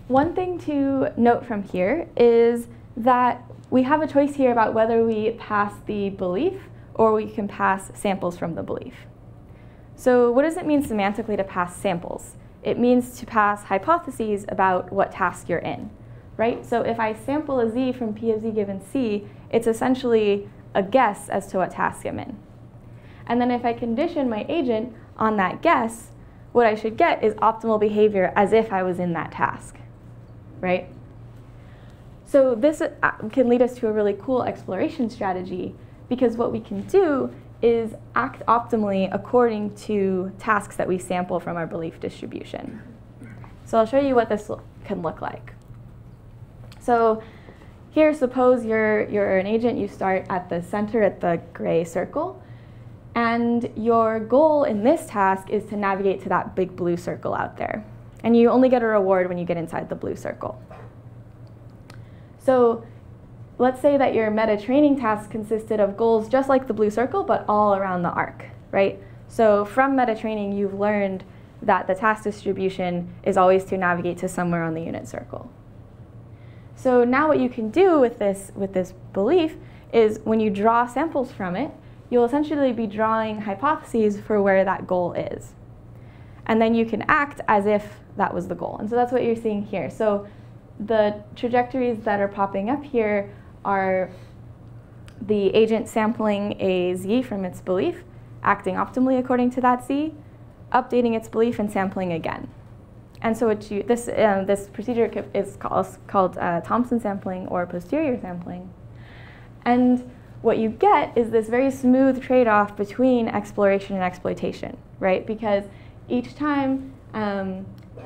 one thing to note from here is that we have a choice here about whether we pass the belief or we can pass samples from the belief. So what does it mean semantically to pass samples? It means to pass hypotheses about what task you're in, right? So if I sample a Z from P of Z given C, it's essentially a guess as to what task I'm in. And then if I condition my agent on that guess, what I should get is optimal behavior as if I was in that task, right? So this can lead us to a really cool exploration strategy, because what we can do is act optimally according to tasks that we sample from our belief distribution. So I'll show you what this can look like. So here, suppose you're an agent, you start at the center at the gray circle, and your goal in this task is to navigate to that big blue circle out there. And you only get a reward when you get inside the blue circle. So let's say that your meta training task consisted of goals just like the blue circle, but all around the arc, right? So from meta training, you've learned that the task distribution is always to navigate to somewhere on the unit circle. So now what you can do with this belief is when you draw samples from it, you'll essentially be drawing hypotheses for where that goal is. And then you can act as if that was the goal. And so that's what you're seeing here. So the trajectories that are popping up here are the agent sampling a Z from its belief, acting optimally according to that Z, updating its belief, and sampling again. And so this procedure is called Thompson sampling or posterior sampling. And what you get is this very smooth trade-off between exploration and exploitation, right? Because each time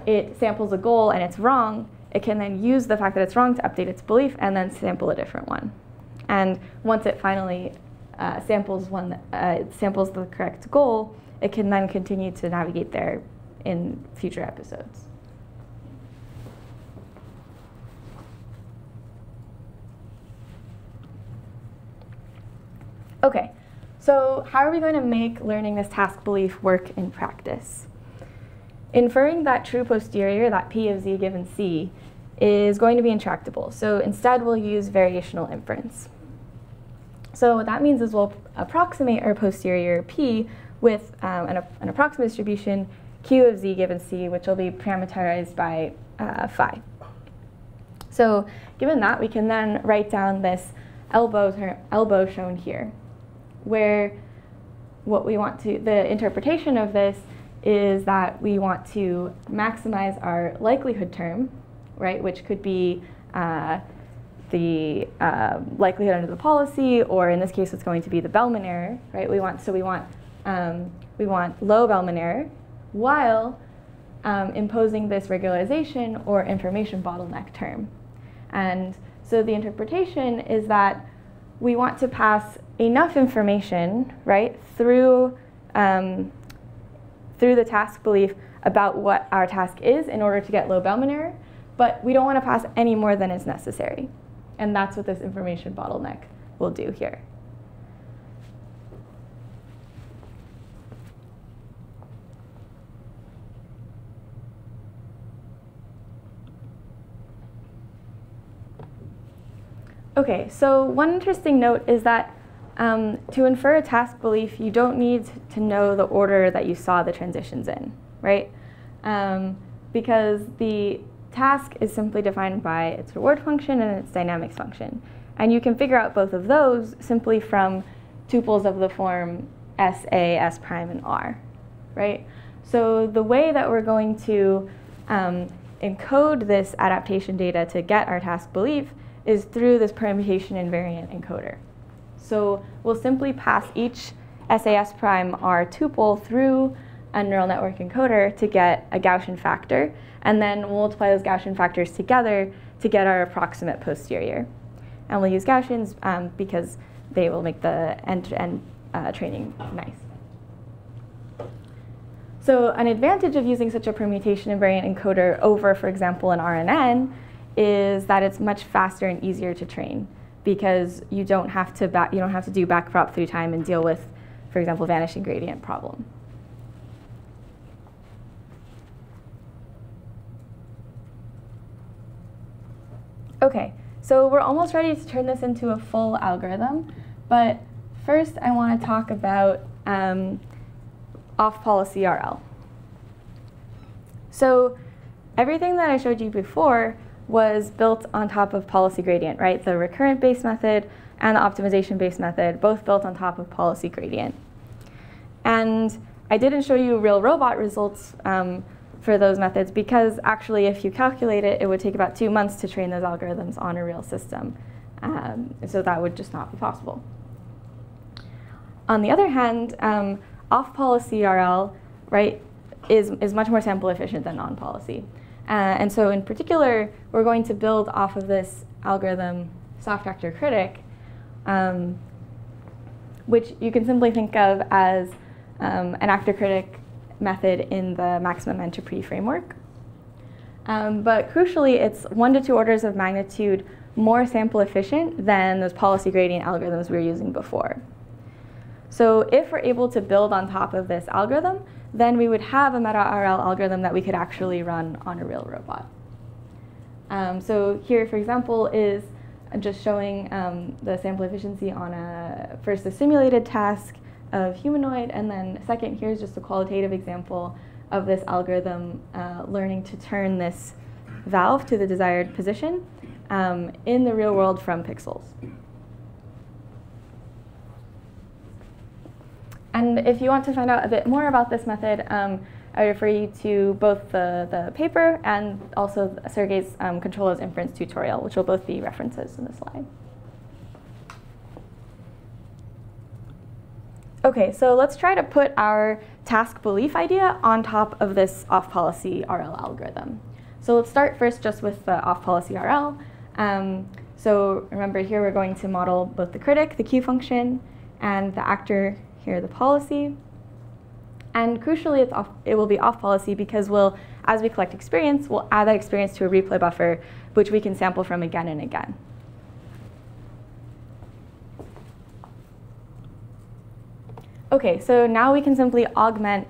it samples a goal and it's wrong, it can then use the fact that it's wrong to update its belief and then sample a different one. And once it finally samples the correct goal, it can then continue to navigate there in future episodes. Okay, so how are we going to make learning this task belief work in practice? Inferring that true posterior, that P of Z given C, is going to be intractable. So instead, we'll use variational inference. So what that means is we'll approximate our posterior P with an approximate distribution Q of Z given C, which will be parameterized by phi. So given that, we can then write down this elbow shown here, where what we want to, the interpretation of this is that we want to maximize our likelihood term, right, which could be the likelihood under the policy, or in this case, it's going to be the Bellman error, right? We want low Bellman error, while imposing this regularization or information bottleneck term. And so the interpretation is that we want to pass enough information, right, through the task belief about what our task is in order to get low Bellman error, but we don't want to pass any more than is necessary. And that's what this information bottleneck will do here. Okay, so one interesting note is that to infer a task belief, you don't need to know the order that you saw the transitions in, right? Because the task is simply defined by its reward function and its dynamics function. And you can figure out both of those simply from tuples of the form SA, S prime, and R, right? So the way that we're going to encode this adaptation data to get our task belief is through this permutation invariant encoder. So we'll simply pass each SAS prime R tuple through a neural network encoder to get a Gaussian factor, and then we'll multiply those Gaussian factors together to get our approximate posterior. And we'll use Gaussians because they will make the end-to-end training nice. So an advantage of using such a permutation invariant encoder over, for example, an RNN is that it's much faster and easier to train because you don't have to do backprop through time and deal with, for example, vanishing gradient problem. Okay, so we're almost ready to turn this into a full algorithm, but first I want to talk about off-policy RL. So everything that I showed you before was built on top of policy gradient, right? The recurrent base method and the optimization base method, both built on top of policy gradient. And I didn't show you real robot results for those methods because actually if you calculate it, it would take about 2 months to train those algorithms on a real system. So that would just not be possible. On the other hand, off-policy RL, right, is much more sample efficient than on-policy. And so in particular, we're going to build off of this algorithm, soft actor critic, which you can simply think of as an actor critic method in the maximum entropy framework. But crucially, it's 1 to 2 orders of magnitude more sample efficient than those policy gradient algorithms we were using before. So if we're able to build on top of this algorithm, then we would have a meta-RL algorithm that we could actually run on a real robot. So here, for example, is just showing the sample efficiency on first a simulated task of humanoid, and then second, here's just a qualitative example of this algorithm learning to turn this valve to the desired position in the real world from pixels. And if you want to find out a bit more about this method, I refer you to both the paper and also Sergey's controllers inference tutorial, which will both be references in the slide. Okay, so let's try to put our task belief idea on top of this off-policy RL algorithm. So let's start first just with the off-policy RL. So remember here we're going to model both the critic, the Q function, and the actor, here the policy. And crucially, it will be off policy because as we collect experience, we'll add that experience to a replay buffer, which we can sample from again and again. Okay, so now we can simply augment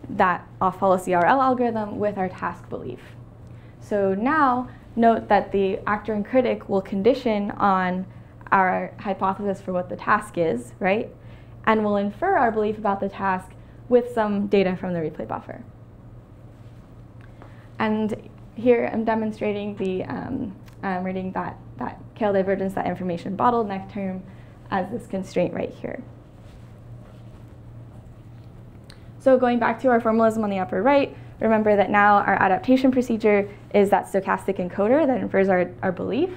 that off policy RL algorithm with our task belief. So now, note that the actor and critic will condition on our hypothesis for what the task is, right? And we'll infer our belief about the task with some data from the replay buffer. And here I'm demonstrating the reading that KL divergence, that information bottleneck term, as this constraint right here. So going back to our formalism on the upper right, remember that now our adaptation procedure is that stochastic encoder that infers our belief.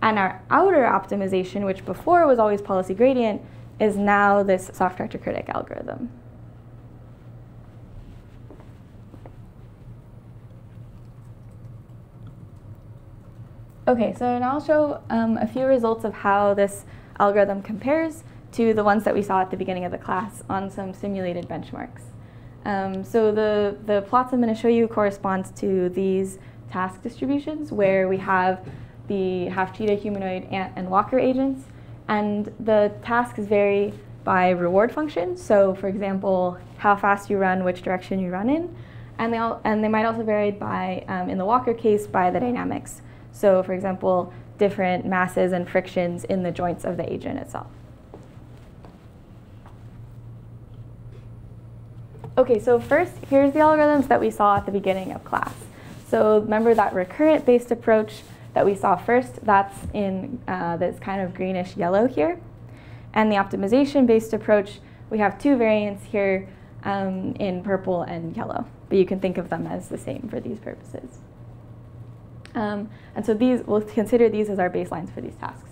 And our outer optimization, which before was always policy gradient, is now this soft vector critic algorithm. Okay, so now I'll show a few results of how this algorithm compares to the ones that we saw at the beginning of the class on some simulated benchmarks. So the plots I'm going to show you corresponds to these task distributions where we have the half cheetah, humanoid, ant, and walker agents. And the tasks vary by reward function. So for example, how fast you run, which direction you run in. And they might also vary by, in the walker case, by the dynamics. So for example, different masses and frictions in the joints of the agent itself. Okay, so first, here's the algorithms that we saw at the beginning of class. So remember that recurrent-based approach that we saw first, that's in this kind of greenish yellow here. And the optimization-based approach, we have two variants here in purple and yellow. But you can think of them as the same for these purposes. And so we'll consider these as our baselines for these tasks.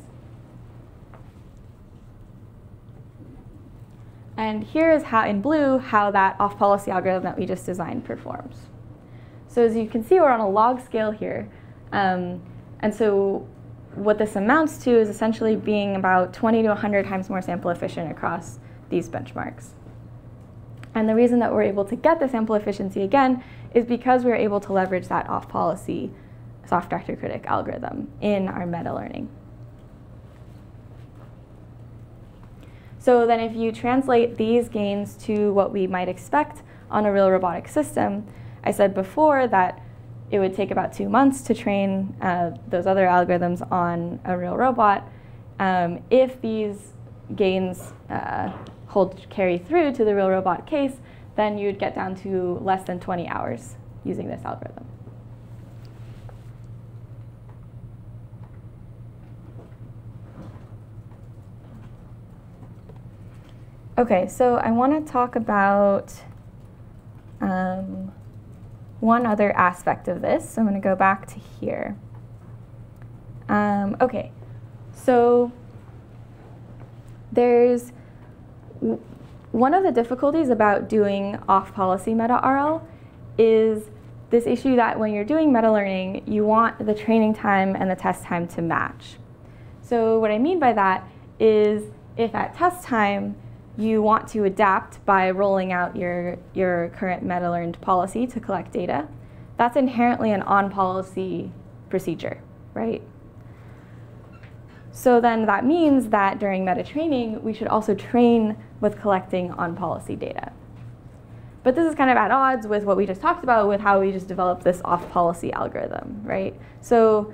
And here is how, in blue, how that off-policy algorithm that we just designed performs. So as you can see, we're on a log scale here. And so what this amounts to is essentially being about 20 to 100 times more sample efficient across these benchmarks. And the reason that we're able to get the sample efficiency again is because we're able to leverage that off-policy soft vector critic algorithm in our meta-learning. So then if you translate these gains to what we might expect on a real robotic system, I said before that it would take about 2 months to train those other algorithms on a real robot. If these gains carry through to the real robot case, then you'd get down to less than 20 hours using this algorithm. Okay, so I want to talk about one other aspect of this. So I'm going to go back to here. Okay, so there's one of the difficulties about doing off-policy meta-RL is this issue that when you're doing meta-learning, you want the training time and the test time to match. So what I mean by that is if at test time, you want to adapt by rolling out your current meta-learned policy to collect data, that's inherently an on-policy procedure, right? So then that means that during meta-training, we should also train with collecting on-policy data. But this is kind of at odds with what we just talked about with how we just developed this off-policy algorithm, right? So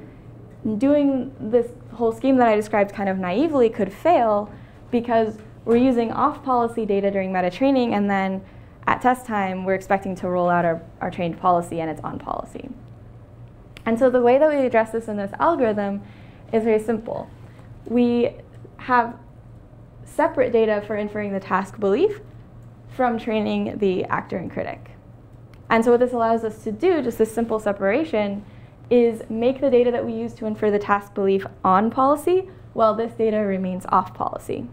doing this whole scheme that I described kind of naively could fail because we're using off-policy data during meta-training, and then at test time, we're expecting to roll out our trained policy, and it's on policy. And so the way that we address this in this algorithm is very simple. We have separate data for inferring the task belief from training the actor and critic. And so what this allows us to do, just this simple separation, is make the data that we use to infer the task belief on policy, while this data remains off policy.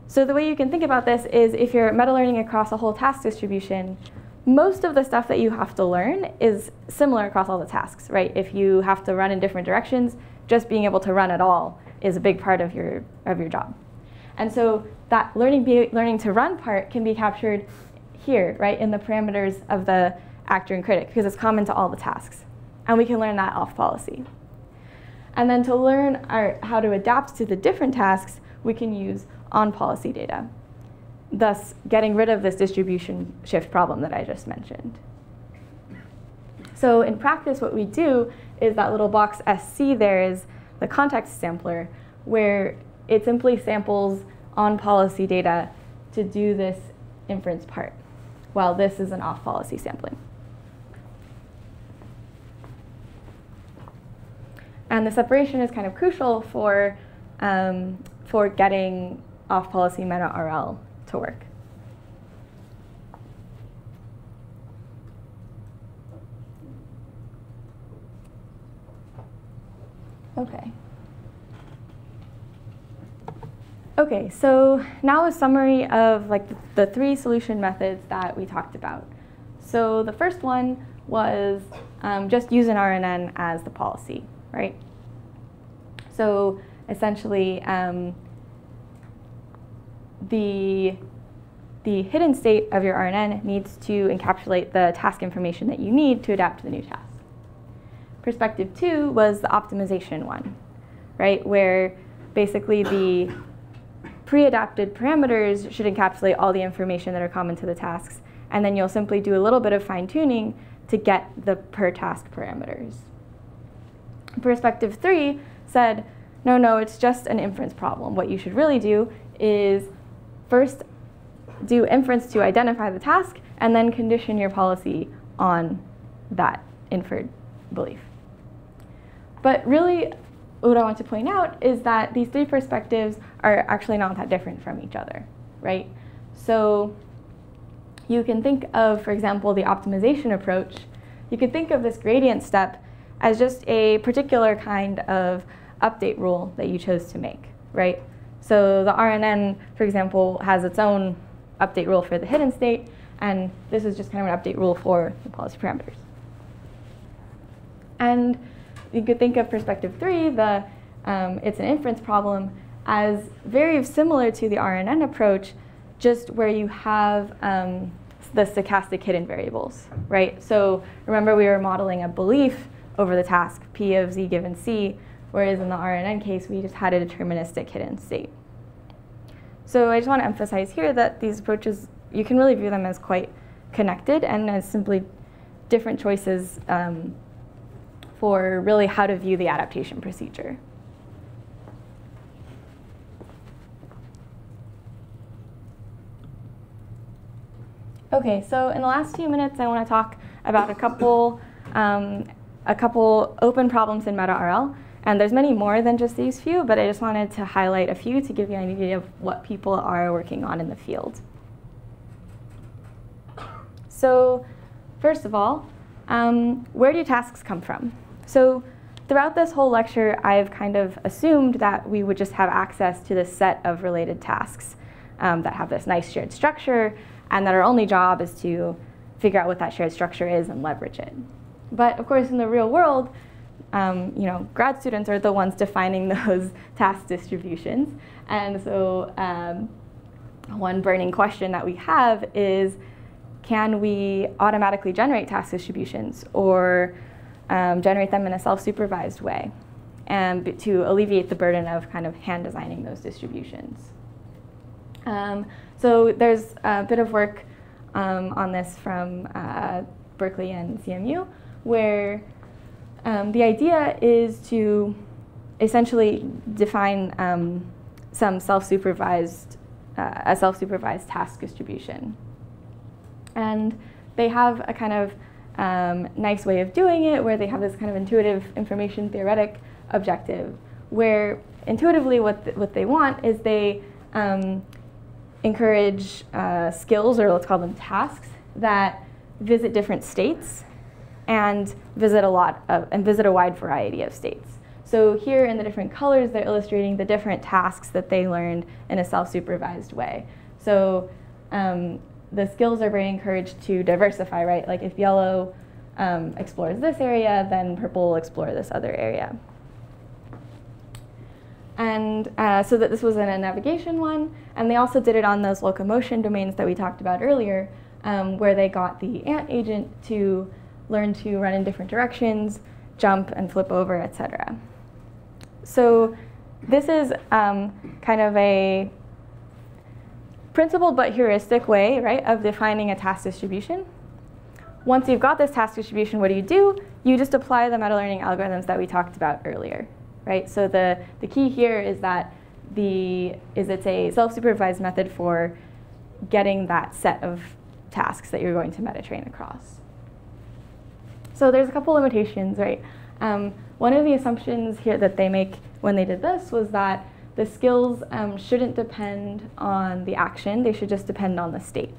So the way you can think about this is if you're meta-learning across a whole task distribution, most of the stuff that you have to learn is similar across all the tasks, right? If you have to run in different directions, just being able to run at all is a big part of your job. And so that learning to run part can be captured here, right, in the parameters of the actor and critic, because it's common to all the tasks. And we can learn that off policy. And then to learn how to adapt to the different tasks, we can use on-policy data, thus getting rid of this distribution shift problem that I just mentioned. So in practice, what we do is that little box SC there is the context sampler, where it simply samples on-policy data to do this inference part, while this is an off-policy sampling. And the separation is kind of crucial for getting off-policy meta-RL to work. Okay. Okay, so now a summary of like the three solution methods that we talked about. So the first one was just use an RNN as the policy, right? So essentially, the hidden state of your RNN needs to encapsulate the task information that you need to adapt to the new task. Perspective 2 was the optimization one, right? Where basically the pre-adapted parameters should encapsulate all the information that are common to the tasks, and then you'll simply do a little bit of fine-tuning to get the per task parameters. Perspective 3 said, no, it's just an inference problem. What you should really do is first do inference to identify the task, and then condition your policy on that inferred belief. But really, what I want to point out is that these three perspectives are actually not that different from each other, right? So you can think of, for example, the optimization approach. You could think of this gradient step as just a particular kind of update rule that you chose to make, right? So the RNN, for example, has its own update rule for the hidden state, and this is just kind of an update rule for the policy parameters. And you could think of perspective 3, it's an inference problem, as very similar to the RNN approach, just where you have the stochastic hidden variables, right? So remember, we were modeling a belief over the task P of z given c, whereas in the RNN case, we just had a deterministic hidden state. So I just want to emphasize here that these approaches, you can really view them as quite connected and as simply different choices for really how to view the adaptation procedure. Okay, so in the last few minutes, I want to talk about a couple open problems in meta-RL. And there's many more than just these few, but I just wanted to highlight a few to give you an idea of what people are working on in the field. So first of all, where do tasks come from? So throughout this whole lecture, I've kind of assumed that we would just have access to this set of related tasks that have this nice shared structure, and that our only job is to figure out what that shared structure is and leverage it. But of course, in the real world, grad students are the ones defining those task distributions. And so one burning question that we have is, can we automatically generate task distributions or generate them in a self-supervised way, and to alleviate the burden of kind of hand designing those distributions? So there's a bit of work on this from Berkeley and CMU, where the idea is to essentially define some self-supervised, a self-supervised task distribution. And they have a kind of nice way of doing it, where they have this kind of intuitive information theoretic objective, where intuitively what they want is they encourage skills, or let's call them tasks, that visit different states and visit a wide variety of states. So here in the different colors, they're illustrating the different tasks that they learned in a self-supervised way. So the skills are very encouraged to diversify, right? Like if yellow explores this area, then purple will explore this other area. And so that this was in a navigation one, and they also did it on those locomotion domains that we talked about earlier, where they got the ant agent to learn to run in different directions, jump and flip over, etc. So this is kind of a principled but heuristic way, right, of defining a task distribution. Once you've got this task distribution, what do? You just apply the meta-learning algorithms that we talked about earlier, right? So the key here is that it's a self-supervised method for getting that set of tasks that you're going to meta-train across. So there's a couple limitations, right? One of the assumptions here that they make when they did this was that the skills shouldn't depend on the action, they should just depend on the state.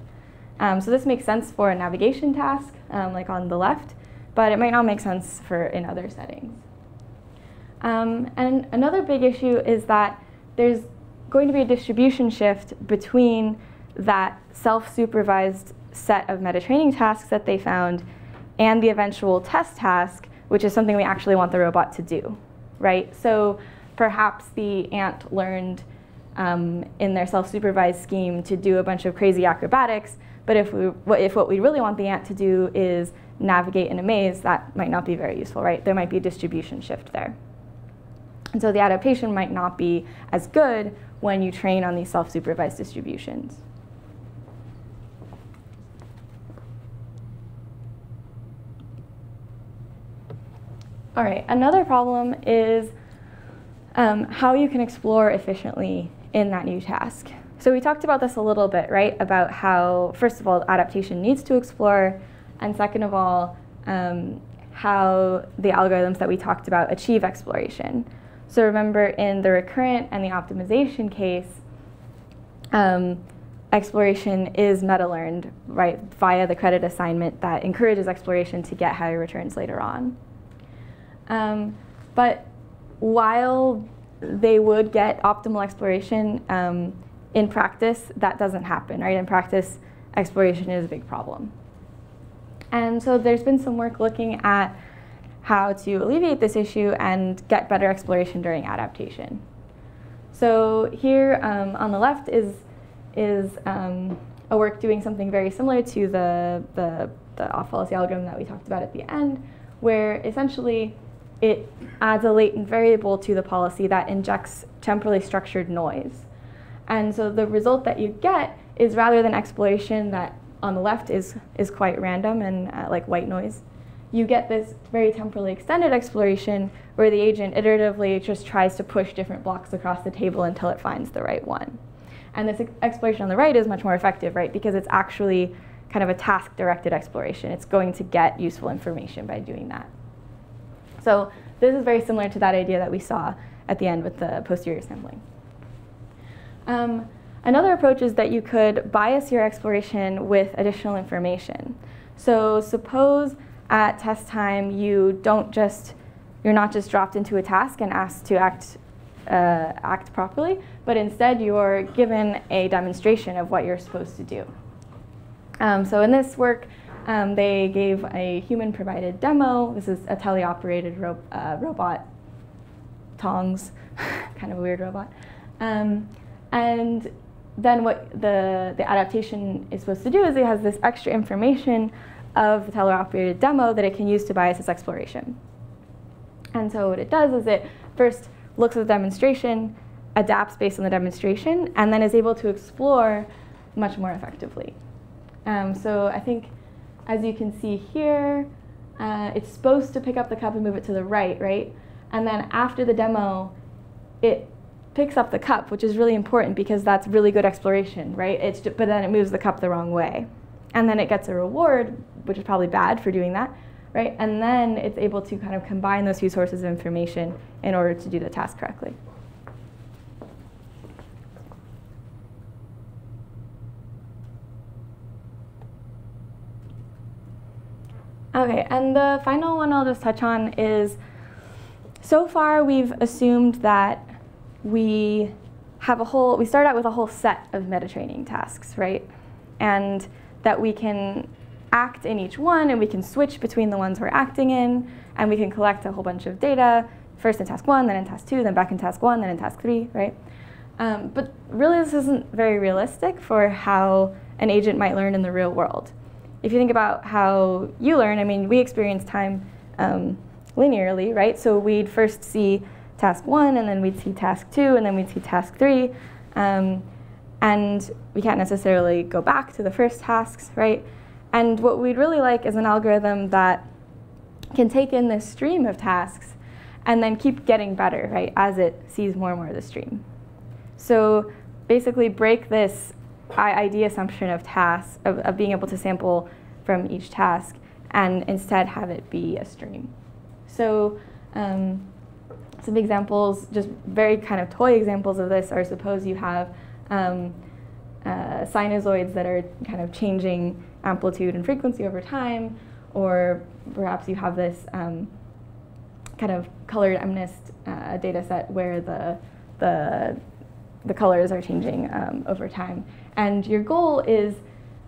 So this makes sense for a navigation task, like on the left, but it might not make sense in other settings. And another big issue is that there's going to be a distribution shift between that self-supervised set of meta-training tasks that they found and the eventual test task, which is something we actually want the robot to do, right? So perhaps the ant learned in their self-supervised scheme to do a bunch of crazy acrobatics, but if what we really want the ant to do is navigate in a maze, that might not be very useful, right? There might be a distribution shift there. And so the adaptation might not be as good when you train on these self-supervised distributions. All right, another problem is how you can explore efficiently in that new task. So we talked about this a little bit, right? About how, first of all, adaptation needs to explore, and second of all, how the algorithms that we talked about achieve exploration. So remember, in the recurrent and the optimization case, exploration is meta-learned, right, via the credit assignment that encourages exploration to get higher returns later on. But while they would get optimal exploration, in practice, that doesn't happen, right? In practice, exploration is a big problem. And so there's been some work looking at how to alleviate this issue and get better exploration during adaptation. So here on the left is a work doing something very similar to the off-policy algorithm that we talked about at the end, where essentially it adds a latent variable to the policy that injects temporally structured noise. And so the result that you get is, rather than exploration that on the left is quite random and like white noise, you get this very temporally extended exploration where the agent iteratively just tries to push different blocks across the table until it finds the right one. And this exploration on the right is much more effective, right? Because it's actually kind of a task-directed exploration. It's going to get useful information by doing that. So this is very similar to that idea that we saw at the end with the posterior sampling. Another approach is that you could bias your exploration with additional information. So suppose at test time you're not just dropped into a task and asked to act properly, but instead you're given a demonstration of what you're supposed to do. So in this work, they gave a human-provided demo. This is a teleoperated robot, tongs, kind of a weird robot. And then what the adaptation is supposed to do is it has this extra information of the teleoperated demo that it can use to bias its exploration. And so what it does is it first looks at the demonstration, adapts based on the demonstration, and then is able to explore much more effectively. So I think, as you can see here, it's supposed to pick up the cup and move it to the right, right? And then after the demo, it picks up the cup, which is really important because that's really good exploration, right? But then it moves the cup the wrong way. And then it gets a reward, which is probably bad for doing that, right? And then it's able to kind of combine those two sources of information in order to do the task correctly. Okay, and the final one I'll just touch on is, so far we've assumed that we start out with a whole set of meta-training tasks, right? And that we can act in each one, and we can switch between the ones we're acting in, and we can collect a whole bunch of data, first in task 1, then in task 2, then back in task 1, then in task 3, right? But really this isn't very realistic for how an agent might learn in the real world. If you think about how you learn, I mean, we experience time linearly, right? So we'd first see task 1, and then we'd see task 2, and then we'd see task 3. And we can't necessarily go back to the first tasks, right? And what we'd really like is an algorithm that can take in this stream of tasks and then keep getting better, right, as it sees more and more of the stream. So basically break this ID assumption of tasks, of being able to sample from each task, and instead have it be a stream. So Some examples, just very kind of toy examples of this, are suppose you have sinusoids that are kind of changing amplitude and frequency over time, or perhaps you have this kind of colored MNIST data set where the colors are changing over time. And your goal is,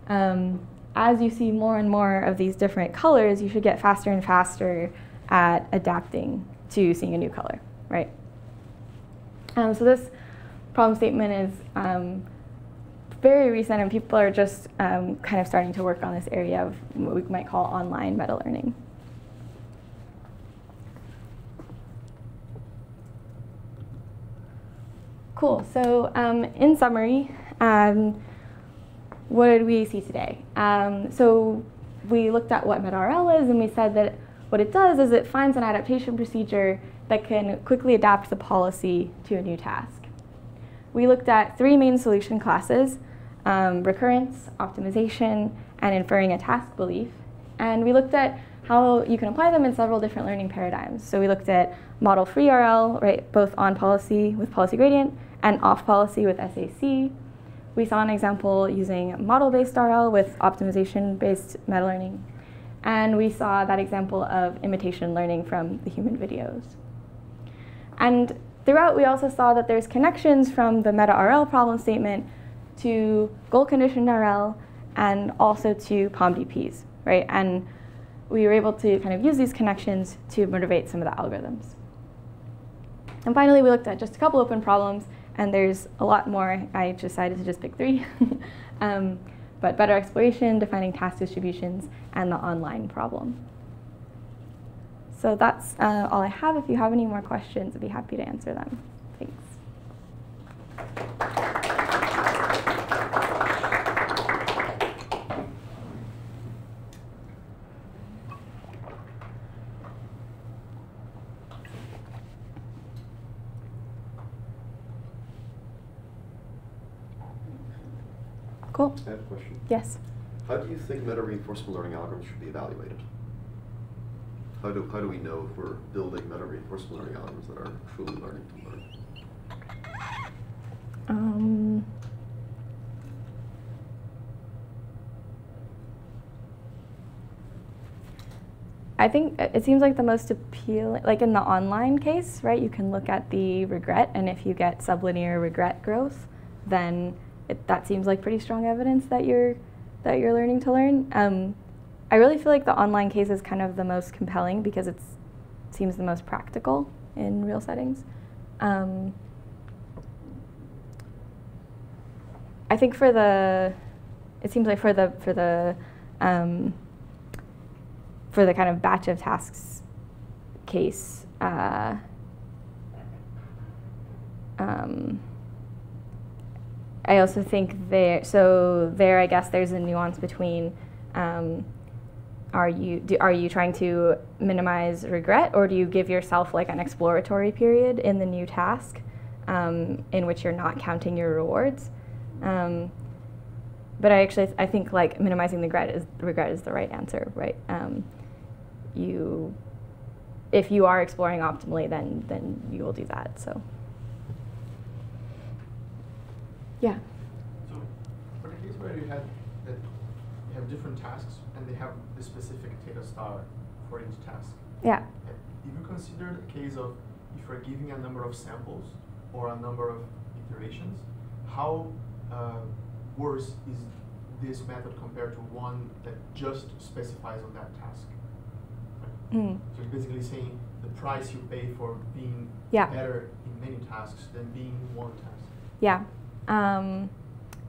as you see more and more of these different colors, you should get faster and faster at adapting to seeing a new color, right? So this problem statement is very recent, and people are just kind of starting to work on this area of what we might call online meta-learning. Cool, so in summary, what did we see today? So we looked at what meta-RL is, and we said that what it does is it finds an adaptation procedure that can quickly adapt the policy to a new task. We looked at three main solution classes: recurrence, optimization, and inferring a task belief. And we looked at how you can apply them in several different learning paradigms. So we looked at model-free RL, right, both on policy with policy gradient and off policy with SAC. We saw an example using model-based RL with optimization-based meta-learning. And we saw that example of imitation learning from the human videos. And throughout, we also saw that there's connections from the meta-RL problem statement to goal-conditioned RL and also to POM-DPs, right? And we were able to kind of use these connections to motivate some of the algorithms. And finally, we looked at just a couple open problems, and there's a lot more. I decided to just pick three. But better exploration, defining task distributions, and the online problem. So that's all I have. If you have any more questions, I'd be happy to answer them. Thanks. Cool. I have a question. Yes. How do you think meta-reinforcement learning algorithms should be evaluated? How do we know if we're building meta-reinforcement learning algorithms that are truly learning to learn? I think it seems like the most appealing, like in the online case, right? You can look at the regret, and if you get sublinear regret growth, then that seems like pretty strong evidence that you're learning to learn. I really feel like the online case is kind of the most compelling because it seems the most practical in real settings. I think it seems like for the kind of batch of tasks case, I also think there I guess there's a nuance between are you trying to minimize regret, or do you give yourself like an exploratory period in the new task in which you're not counting your rewards? But I think like minimizing the regret is the right answer, right? If you are exploring optimally, then you will do that. So. Yeah. So, for the case where you have different tasks and they have the specific data star for each task. Yeah. If you consider the case of if you're giving a number of samples or a number of iterations, how worse is this method compared to one that just specifies on that task? So you're basically saying the price you pay for being better in many tasks than being in one task. Yeah.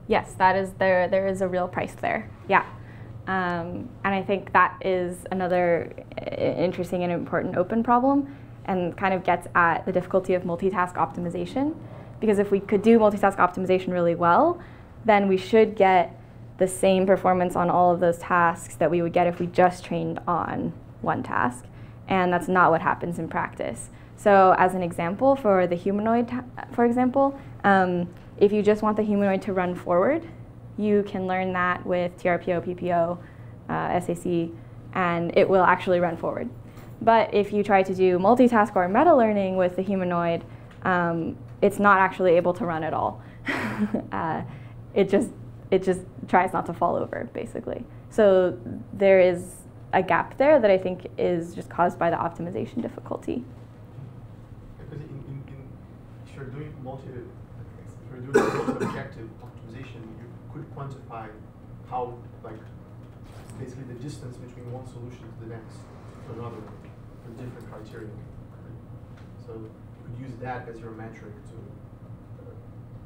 Yes, that is there is a real price there. Yeah. And I think that is another interesting and important open problem, and kind of gets at the difficulty of multitask optimization. Because if we could do multitask optimization really well, then we should get the same performance on all of those tasks that we would get if we just trained on one task. And that's not what happens in practice. So as an example, for the humanoid, for example, if you just want the humanoid to run forward, you can learn that with TRPO, PPO, SAC, and it will actually run forward. But if you try to do multitask or meta learning with the humanoid, it's not actually able to run at all. It just tries not to fall over, basically. So there is a gap there that I think is just caused by the optimization difficulty. Because if you're doing multi-objective optimization, you could quantify how, like, basically the distance between one solution to the next to another for different criteria. So you could use that as your metric to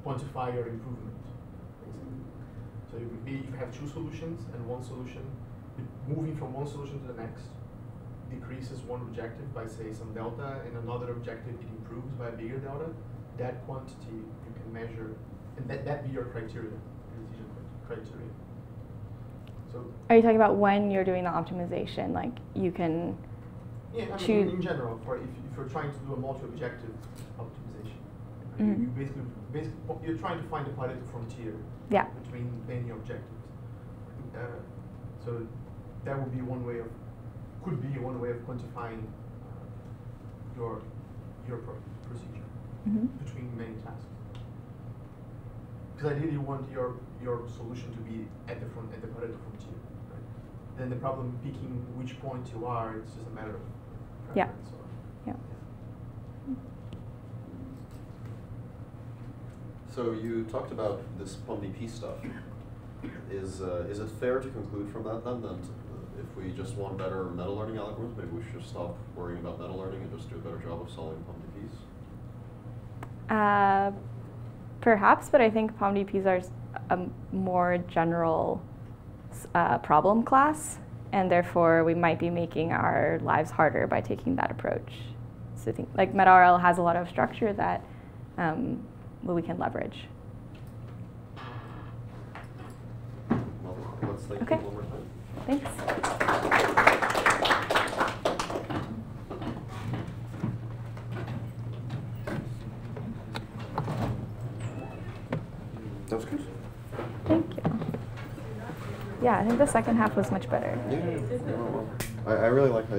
quantify your improvement, basically. So you have two solutions, and one solution, moving from one solution to the next, decreases one objective by, say, some delta, and another objective it improves by a bigger delta. That quantity you can measure, and that be your criteria, your decision criteria. So, are you talking about when you're doing the optimization? Like you can choose in general, for if you're trying to do a multi-objective optimization, you basically you're trying to find the Pareto frontier between many objectives. So that would be one way of quantifying your procedure between many tasks. Because ideally you want your solution to be at the Pareto frontier, right? Then the problem picking which point you are, it's just a matter of preference. So you talked about this POMDP stuff. Is it fair to conclude from that then that if we just want better meta learning algorithms, maybe we should just stop worrying about meta learning and just do a better job of solving POMDPs? Perhaps, but I think POMDPs are a more general problem class, and therefore we might be making our lives harder by taking that approach. So I think like MetaRL has a lot of structure that we can leverage. Well, let's thank you one more time. Thanks. That was good. Thank you. Yeah, I think the second half was much better. Yeah, I really like how